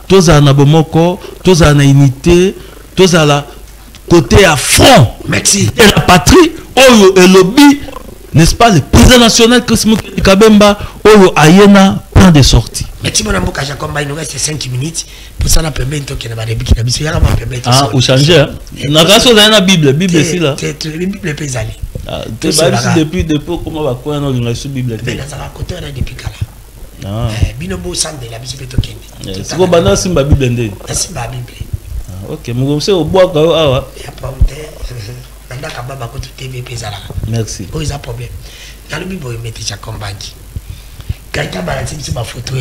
Tous à Nabomoko, tous à la unité, tous à la côté à front. Merci. Et la patrie, Oyo et lobby, n'est-ce pas, le président national Christmas Kabemba, Oyo Ayena, plan de sortie. Merci, mon amour, il nous reste 5 minutes. Pour ça, on a permis de faire des bibles. Ah, ou changer. On a grâce à la Bible. Bible ici, là. La Bible peut y aller. Depuis comment va quoi dans la Bible. Mais là, ça va côté depuis Kala. Binobo Sande, la Bible peut y aller. C'est quoi, Bana Simba Bible? Simba Bible. Ok, moi, c'est au bois. Merci. Bon, il y a un problème. Dans le Bible, il met déjà comme banque. Quand il y a une photo, il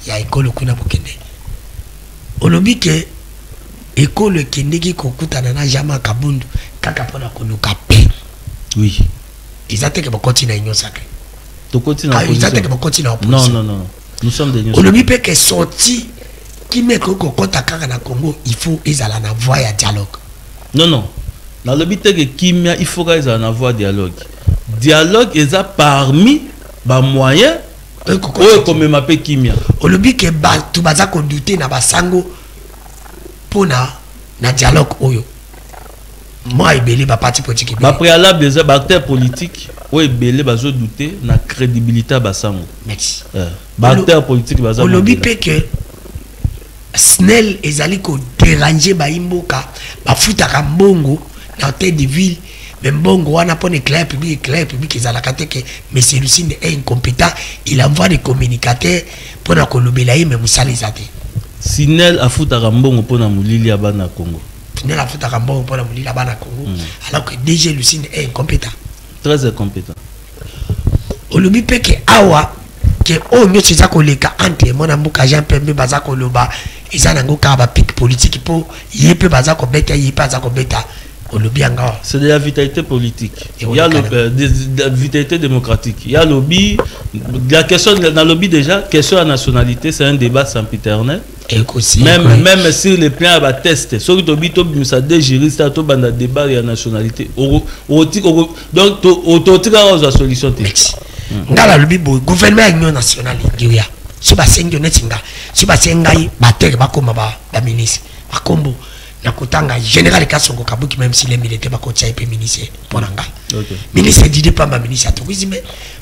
y a école kuna bokende. On oublie que école kende qui kokuta na jama kabundu kaka pona konuka pe. Oui. Ils attendent que vous continuez à union sacrée. Ils attendent que vous continuez à opposition. Non. Nous sommes des unions. On oublie que sorti qui met que kota kaka na Congo, il faut ils allent en voie à dialogue. Non. Dans le but que Kimia, il faut qu'ils allent en voie dialogue. Dialogue est parmi les moyens. Comme m'appelle Kimia. On oublie que tout baza conduite na basango pour na dialogue oyo. Moi et Belé, parti politique. Préalable des acteurs politiques, oui Belé bazo douter na crédibilité basango. Merci. Acteurs politiques bazo. On oublie que Snell ezali ko déranger ba imboka, ba futaka mbongo dans tête de ville. Mais Mbongo, on a pas d'éclair public, ils ont la que M. Lucine est incompétent, il envoie des communicateurs pour la Colombie, mais vous savez ça. Sinel a foutu à Mbongo pour la Moulili à Bana Congo. Sinel a foutu à Mbongo pour la Moulili à Bana Congo, alors que DG Lucine est incompétent. Très incompétent. On oublie que Awa, que que oh mieux c'est ça qu'on les cas entre mon ambuka Jean Pembe bazako loba ils ont un ba pic politique pour y peut bazako beta y pas bazako beta au lobby encore. C'est de la vitalité politique. Il y a la vitalité démocratique. Il y a lobby. La question dans le lobby déjà, question de nationalité, c'est un débat sempiternel. Même si les plans à tester, sur le lobby, ça dégérise, ça a un débat de la nationalité. Donc, autour de la solution. Dans le lobby, le gouvernement union nationale, il y a. Si vous avez un si vous avez un ministre, nakotanga général Kasongo Kabuki même s'il est militaire bakotia et ministre ponanga ministre Didier Pamba ministre à tourisme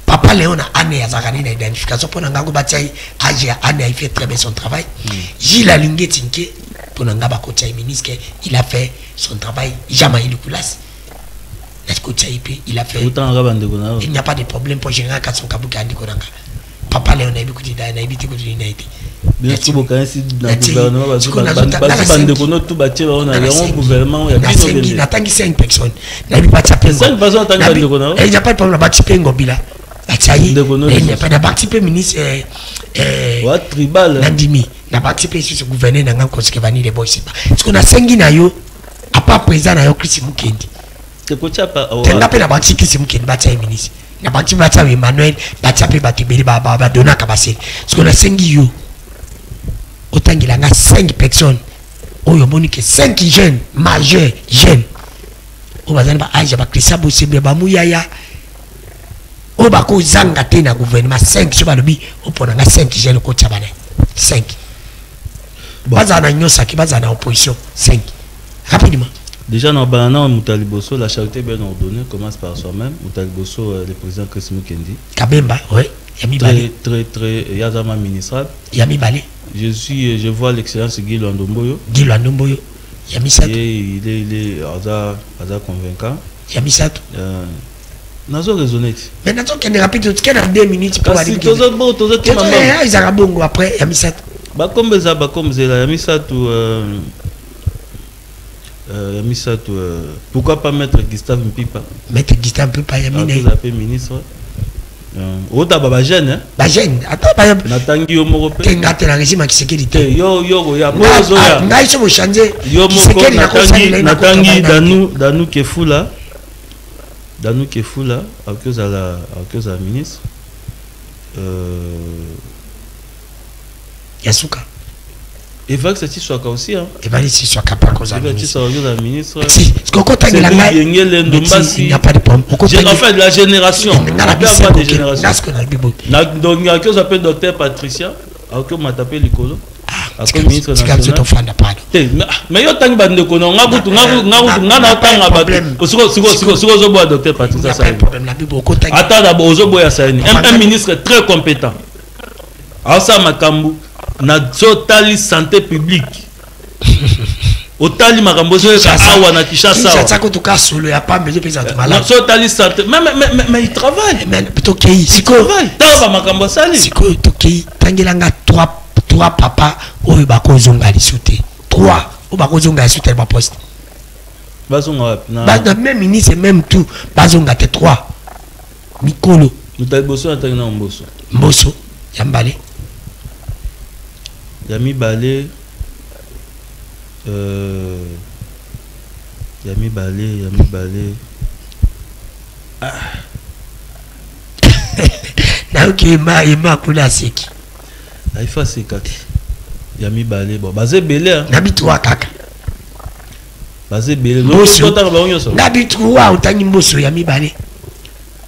papa Léon a année à Zakani na identification ponanga go batia agi année il fait très bien son travail Gilles Alingé Tinké ponanga bakotia ministre il a fait son travail jamais il coulas il a fait il n'y a pas de problème pour général Kasongo Kabuki andi konanga papa Léon a écouté na évité que tu n'aies été bien sûr beaucoup ainsi dans le gouvernement gouvernement il y a 5 personnes il n'y a pas de problème participer ngobila il n'y a pas de participer ministre tribal Nandimi n'a participé sur ce gouvernement dans un que vanille les boys parce qu'on a 5 na yo à part président na yo Chris Mukendi tenga pe na bati Chris Mukendi batia ministre na bati batia Emmanuel batia pe batibeli ba dona kabase parce qu'on a 5 yo autant qu'il y a 5 personnes, il y a 5 jeunes, majeurs, jeunes. Il y a des gens qui ont été dans le gouvernement. 5 sur le bi, il y a 5 jeunes qui ont 5. Il y a opposition. 5. Rapidement. Déjà, dans Moutaliboso, la charité bien ordonnée commence par soi-même. Moutaliboso, le président Chris Mukendi. Kabemba, oui. Très, Yazama ministrable. Yami Balé. Je vois l'excellence Guy Landomboyo. Guy Landomboyo. Yamisato. Il est convaincant. Yamisato. Nazo raisonné. Mais Nazo qui est rapide, tu as 2 minutes pour aller. Ils ont bon après Yamisato. Yamisato. Pourquoi pas mettre Gustave Mpipa? Mettre Gustave Mpipa, Yamine. Ministre. Ota baba jeune jeune attends ba natangi yo moko pe tenga te na régime qui sécurité yo ya bozo ya ngai so changer yo moko natangi danu kefula à cause à la ministre Yasuka Eva que c'est soit aussi hein Eva c'est soit capable cause à la ministre si ce qu'on compte il n'y a pas de problème en fait la génération pas de génération donc il y a que ça s'appelle docteur Patricia à que m'a tapé l'écolo à que ministre national mais yo tangi bande ko nga butu nga tanga ba siko zo boa docteur Patricia ça attends d'abord zo boya ça un ministre très compétent à ça makambu na totali santé publique otali makambo zo ka awa na Kinshasa ça ko to ka solo ya pas besoin de malade totali santé mais il travaille mais plutôt que siko taba makambo sali siko to ki tangelanga 3 papa oyo bakozonga lisute 3 o bakozonga lisute ba poste bazonga na même ministre même tout bazonga te 3 mikolo Moutaliboso atanga na mboso yambale Yami Balé na ok ma kula seki aifa sekaki Yami Balé bon bazé belé hein na bitwa kaka bazé belé no ta ba onyo so na bitwa utangi mboso Yami Balé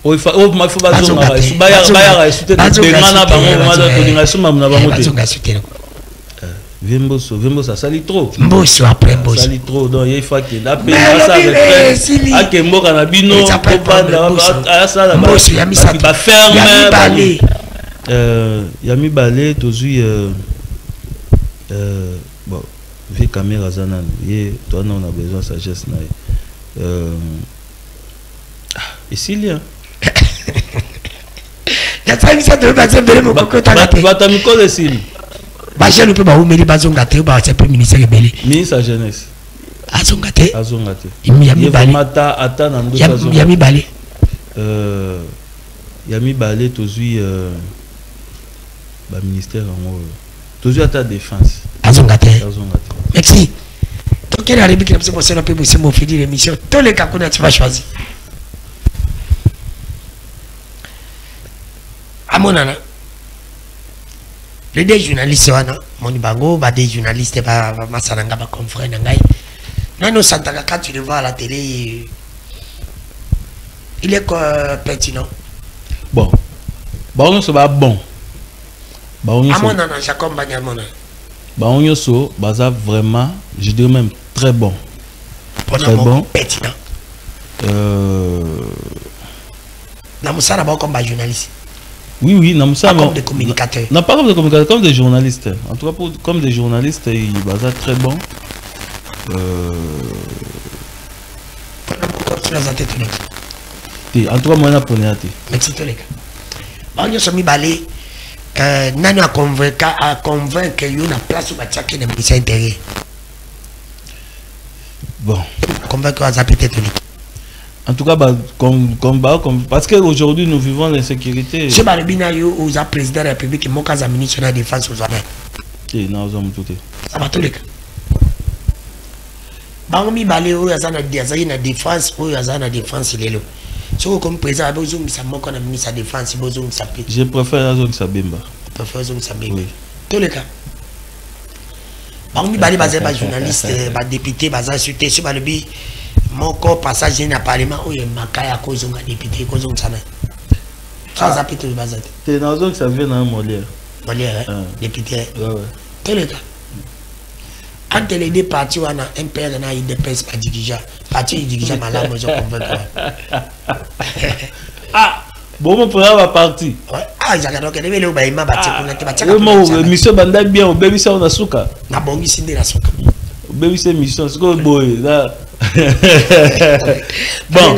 o ifa o ma ifa bazonga baya esute bengana bango ma to dinga suma na bango te Vimboso ça sali trop. Mboso après Mboso. Sali trop donc il faut que la paix ça avec à que mboka na bino à ça là Mboso Yami ça va fermer Balé. Yami Balé tozui bon vu caméra zanan et toi on a besoin de sagesse na ici là ya tsangi ça de baser bele mo kokota na te. Ba mikolo ici. Baje le pe ba umeli bazonga te ba tsepe ministre belé. Ministre à jeunesse. Azonga te. Yami Balé. Mata ata na ndo azonga. Yami Balé. Yami Balé tozui ba ministère en toujours à ta défense. Azongate. Merci. Donc quelle arrive qui c'est possible pour c'est mon fini l'émission. Tous les cas qu'on a tu vas choisir. À mon ana. Les deux journalistes wana mon bango ba des journalistes ba masalanga ba confrère ngai. Nano santaka quand tu le vois à la télé il est pertinent. Bon. Bon c'est pas bon. À mon ana Jacob Banyamona. Baon so baza vraiment, je dirais même très bon. Très bon. Pertinent. Namusara ba comme journaliste. Oui, Namusara comme des communicateurs. Non, pas comme des communicateurs, comme des journalistes. En tout cas, comme des journalistes, il baza très bon. En tout cas, moi, je suis merci tous les gars. On a mis balé. Nano a convaincre qu'il y a une place où il y a un ministère intérieur. Bon. Convaincre à peut-être. En tout cas, parce qu'aujourd'hui nous vivons l'insécurité. Je parle bien aux président de la République qui manque à ministre de la Défense aux hommes. Ça va tous les cas. Bangomi balé où il y a une défense, où il y a une défense, il est là. Si vous comme président, vous avez un ministre de la Défense, vous avez un je préfère la zone Sabemba. Je préfère la zone Sabemba. Tous les cas. Bangomi balé basé par journaliste, par député, basé sur tes sur le bi. Mon corps passage dans le parlement où il y a Makaya cause de député, cause de ça. Ça a pété le bazar. C'est dans la zone que ça vient dans Molière. Molière, député. Tous les cas. Entre les deux partis, on a un père qui a une dépense par dirigeant. Parti dirigeant malade, je convainc. Ah, bon, mon frère va partir. Ah, j'ai regardé que les gens ont bâti pour monsieur Banda bien, au bébé ça on a souka. Na bongi sinde la souka. Au bébé c'est mission, c'est quoi boy là. Bon,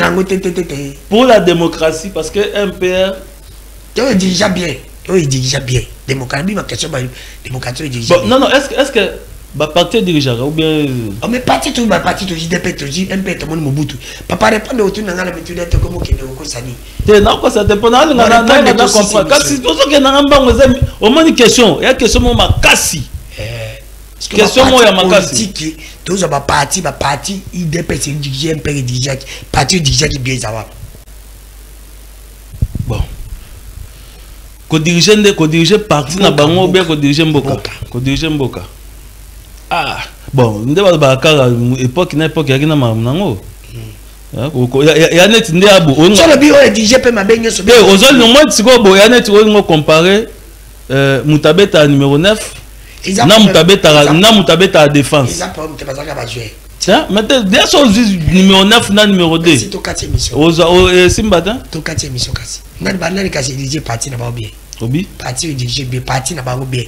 pour la démocratie, parce que un père. Il dirige bien. Il dirige bien. Démocratie, ma question, démocratie, il dirige bien. Non, est-ce que. Bah parti dirigeant ou bien mais parti tout JDP tout MP tout le monde Mobutu papa répond au tout dans la méthode de comment qu'il est au Sani non quoi ça dépend dans la comprendre quand c'est pour ça que dans bango au moins une question il y a question moi makasi question moi ya makasi tous ba parti IDP c'est dirigeant MP dirigeant parti dirigeant qui bien ça va bon ko diriger parti na bango bien ko diriger mboka ah bon ndeba bakala époque na époque yakina mamunango ya net ndebo on so le bio est dirigé pe mabenyo so bien ozol no moins siko bo ya net on comparer Mutabeta numéro 9 na Mutabeta à défense exemple te bazaka ba jouer tiens maintenant déjà so numéro 9 na numéro 2 c'est to 4e émission simbata to 4e émission kasi ngani banani kasi diriger parti na ba bien obi parti diriger bien parti na ba bien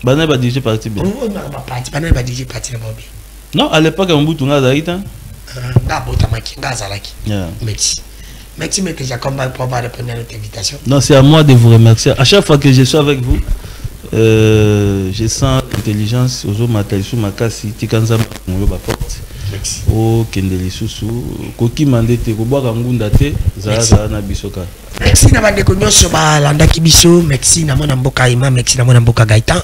Bana va diriger parti bien. Bana va diriger parti bien. Non, à l'époque on boutou nga zaïta. Nga botamaki, nga zalaki. Merci. Merci Maître Jacob pour avoir répondu à notre invitation. Non, c'est à moi de vous remercier. À chaque fois que je suis avec vous, je sens l'intelligence aux autres matériaux sur ma casse, tikanza mo ba porte. Merci. O kendeli susu, koki mandete ko bwa ngunda te, za na bisoka. Merci na bande ko nyonso ba landa kibiso, merci na mona mboka ima, merci na mona mboka Gaëtan.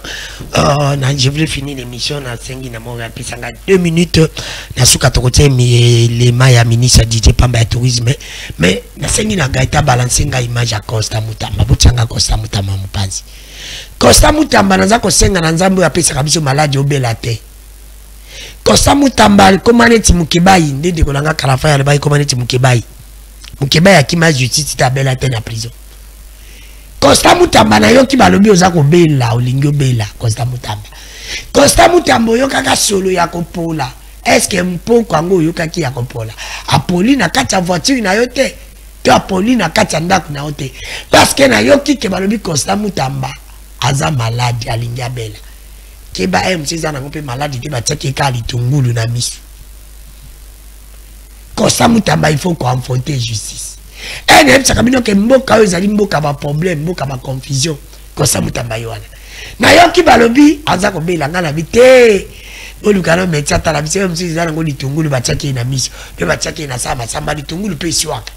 Je voulais finir l'émission na sengi na mo rapesanga 2 minutes na suka tokote les maya ministre DJ Pamba ya tourisme, mais na sengi na Gaëtan balancer nga image ya Costa Mutamba, botanga Costa Mutamba mupanzi. Costa Mutamba naza ko senga na nzambo ya pesa kabiso maladi obela te. Costa Mutamba komaneti mukebai ndende kolanga kalafa ya lebai komaneti mukebai akima justice tabela te na prison. Costa Mutamba na yoki balobi oza ko bela olingi obela Costa Mutamba yo kaka solo ya kopola est-ce que mpoko ngo yo kaki ya kopola apoli na kati ya voiture na yo te to apoli na kati ya ndako na yo te parce que na yoki ke balobi Costa Mutamba aza malade alingi abela keba MC za na ngompe malade te batiaki ka litungulu na misu. Costa Mutamba il faut confronter justice. NM sakabino ke mboka ezali mboka ba problème, mboka ba confusion. Costa Mutamba yoana. Na yoki balobi aza ko bela ngana bite. Olukana metia tala bise MC za na ngo litungulu batiaki na misu. Pe batiaki na samba samba litungulu pe siwaka.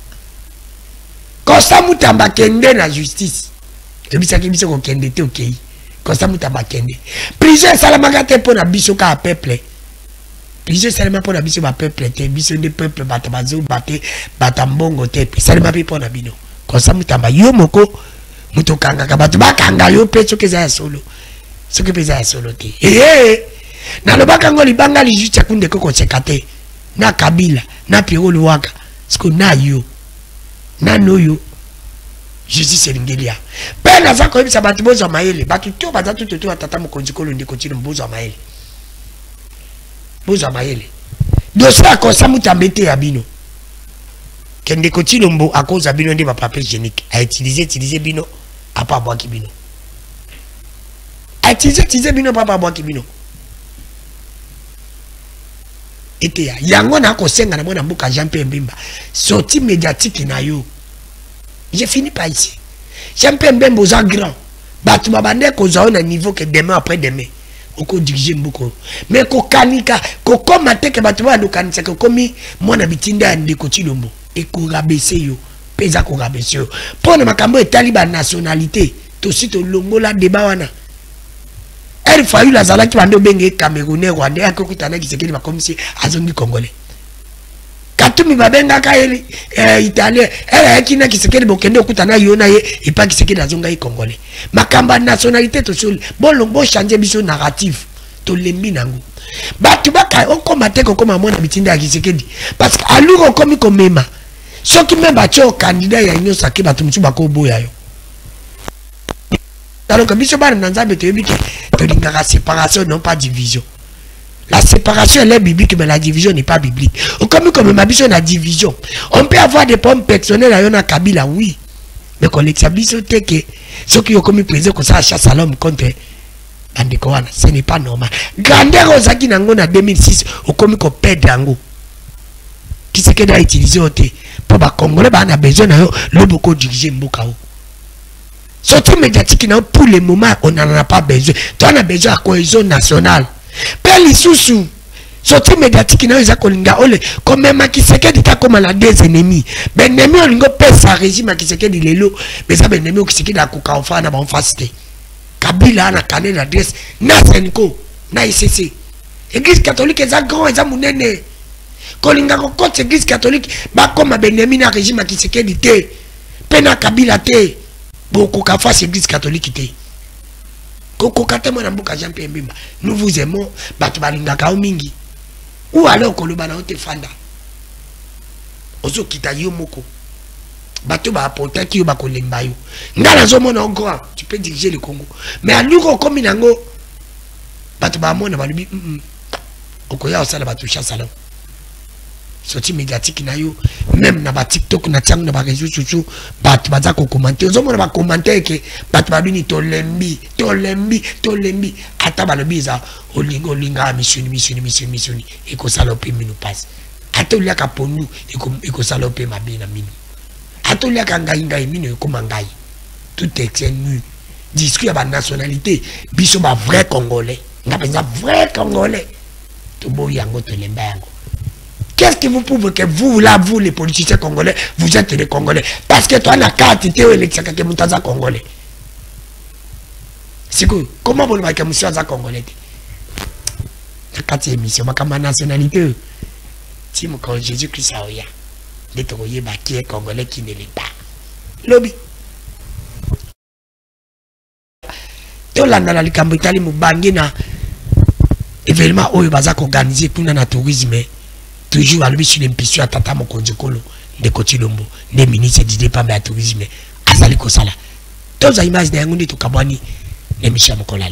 Costa Mutamba kende na justice. Tebisaki biso ko kende te okay. Comme ça, muta bakende. Plusieurs salamagate pour la bisoka à peuple. Plusieurs salamagate pour la bisoka à peuple. Biso de peuple, batabazo, batambongo, tepe. Salamagate pour la bino. Comme ça, muta ba yo moko. Muto kanga kabatu bakanga yo pe soke za solo. Soke pe za solo te. Na lo bakango libanga li juste kunde koko sekate. Na Kabila, na Pierrot Luwaka. Parce na yo. Na no yo. Jésus Selingelia. Père na za ko bisa batu bozo maele. Batu to batatu to atata mo konjikolo ndi kotino bozo maele. Bozo maele. Dosa ko samuta mbete ya bino. Kende kotino mbo à cause bino ndi ba papier hygiénique. A utiliser bino a pas boire ki bino. A utiliser bino pas boire ki bino. Ete ya yango na ko senga na mwana mbuka Jean-Pierre Mbemba. Sortie médiatique na yo. J'ai fini par ici. Jean-Pierre Mbemba aux grand. Batu babande ko za na niveau que demain après demain. Oko diriger mbuko. Mais ko kanika ko komate ke batu ba no kanisa ko komi mwana bitinda ndi ko tilombo. Et ko rabaisser yo. Pesa ko rabaisser yo. Pour na makambo etali ba nationalité. To sito longola débat wana. Elle failli la zala qui va nous bengue Camerounais, Rwandais, à Kokutana qui se dit comme si Azongi Congolais. Katumi Babenga Kaeli, Italien, elle qui n'a qui se dit Bokendo Kutana Yona et pas qui se dit Azonga Congolais. Ma camba nationalité, tout seul, bon changer biso narratif, to lembi nango. Batubaka, on combattait comme un monde habitinda qui se dit. Parce qu'à l'ouro on commis comme même. Ceux qui même battu au candidat, il y a une sacrée batumtu bako boya. Alors que Bissobar Nanzabe te dit que la séparation non pas division. La séparation elle est biblique mais la division n'est pas biblique. Comme ma biso la division. On peut avoir des problèmes personnels à Yona Kabila oui. Mais quand l'exabiso te que ceux qui ont commis plaisir comme ça à chasse à l'homme contre Bandekowana, ce n'est pas normal. Grandeur Ozaki Nango en 2006 au commis qu'on perd Dango. Qui c'est qu'il a utilisé pour les Congolais on a besoin de le beaucoup diriger Mbokao. Sortie médiatique, pour le moment, on n'en a pas besoin. Tu en as besoin de cohésion nationale. Père Lissoussou, sortie médiatique, comme même qui s'est dit comme la des ennemis. Ben, l'ennemi, on a pas sa régime qui s'est dit l'élo. Mais ça, ben, l'ennemi qui s'est dit la Kouka, on a face. Kabila, on a cané l'adresse. Na Senko, na ICC. Église catholique, ils ont grand, ils ont mounene. Kolinga, quand l'église catholique, bah, comme ben, l'ennemi, na régime qui s'est dit te. Pena Kabila te. Beaucoup qu'à face l'église catholique était. Koko katemo na mbuka Jean-Pierre Mbemba. Nous vous aimons, batu balinga ka mingi. Ou alors koloba na ote fanda. Ozo kita yo moko. Batu ba apporter ki yo ba kolemba yo. Ngala zo mona grand, tu peux diriger le Congo. Mais à l'uro comme nango batu ba mona ba lubi okoya osala batu chasse alors. Sortie médiatique na yo même na ba TikTok na tiang na ba réseaux sociaux bat baza ko commenter ozo mona ba commenter ke bat ba bini to lembi ata ba lobiza olinga mission e ko salope minu passe atolia ka ponu e ko salope mabina minu atolia ka ngai minu e ko mangai tout est nu discuter ba nationalité biso ba vrai congolais nga penza vrai congolais to boyango to lemba yango. Qu'est-ce qui vous prouve que vous, là, vous, les politiciens congolais, vous êtes des Congolais? Parce que toi, la carte, tu es électrique, tu es Congolais. C'est quoi? Comment vous voulez que vous soyez Congolais? La carte émission, ma nationalité. Si mon Jésus-Christ a oya, les Togoyés, qui est Congolais, qui ne l'est pas. Lobby. Tout là, dans la Cambritali, nous bangina événement où il va s'organiser pour le tourisme. Toujours à lui sur l'impression à Tata Mokonjekolo de Kotilombo, des ministres d'idées pas mais tourisme, à Sali Kosala. Tous les images d'un monde de Kabani, les Michel Mokola.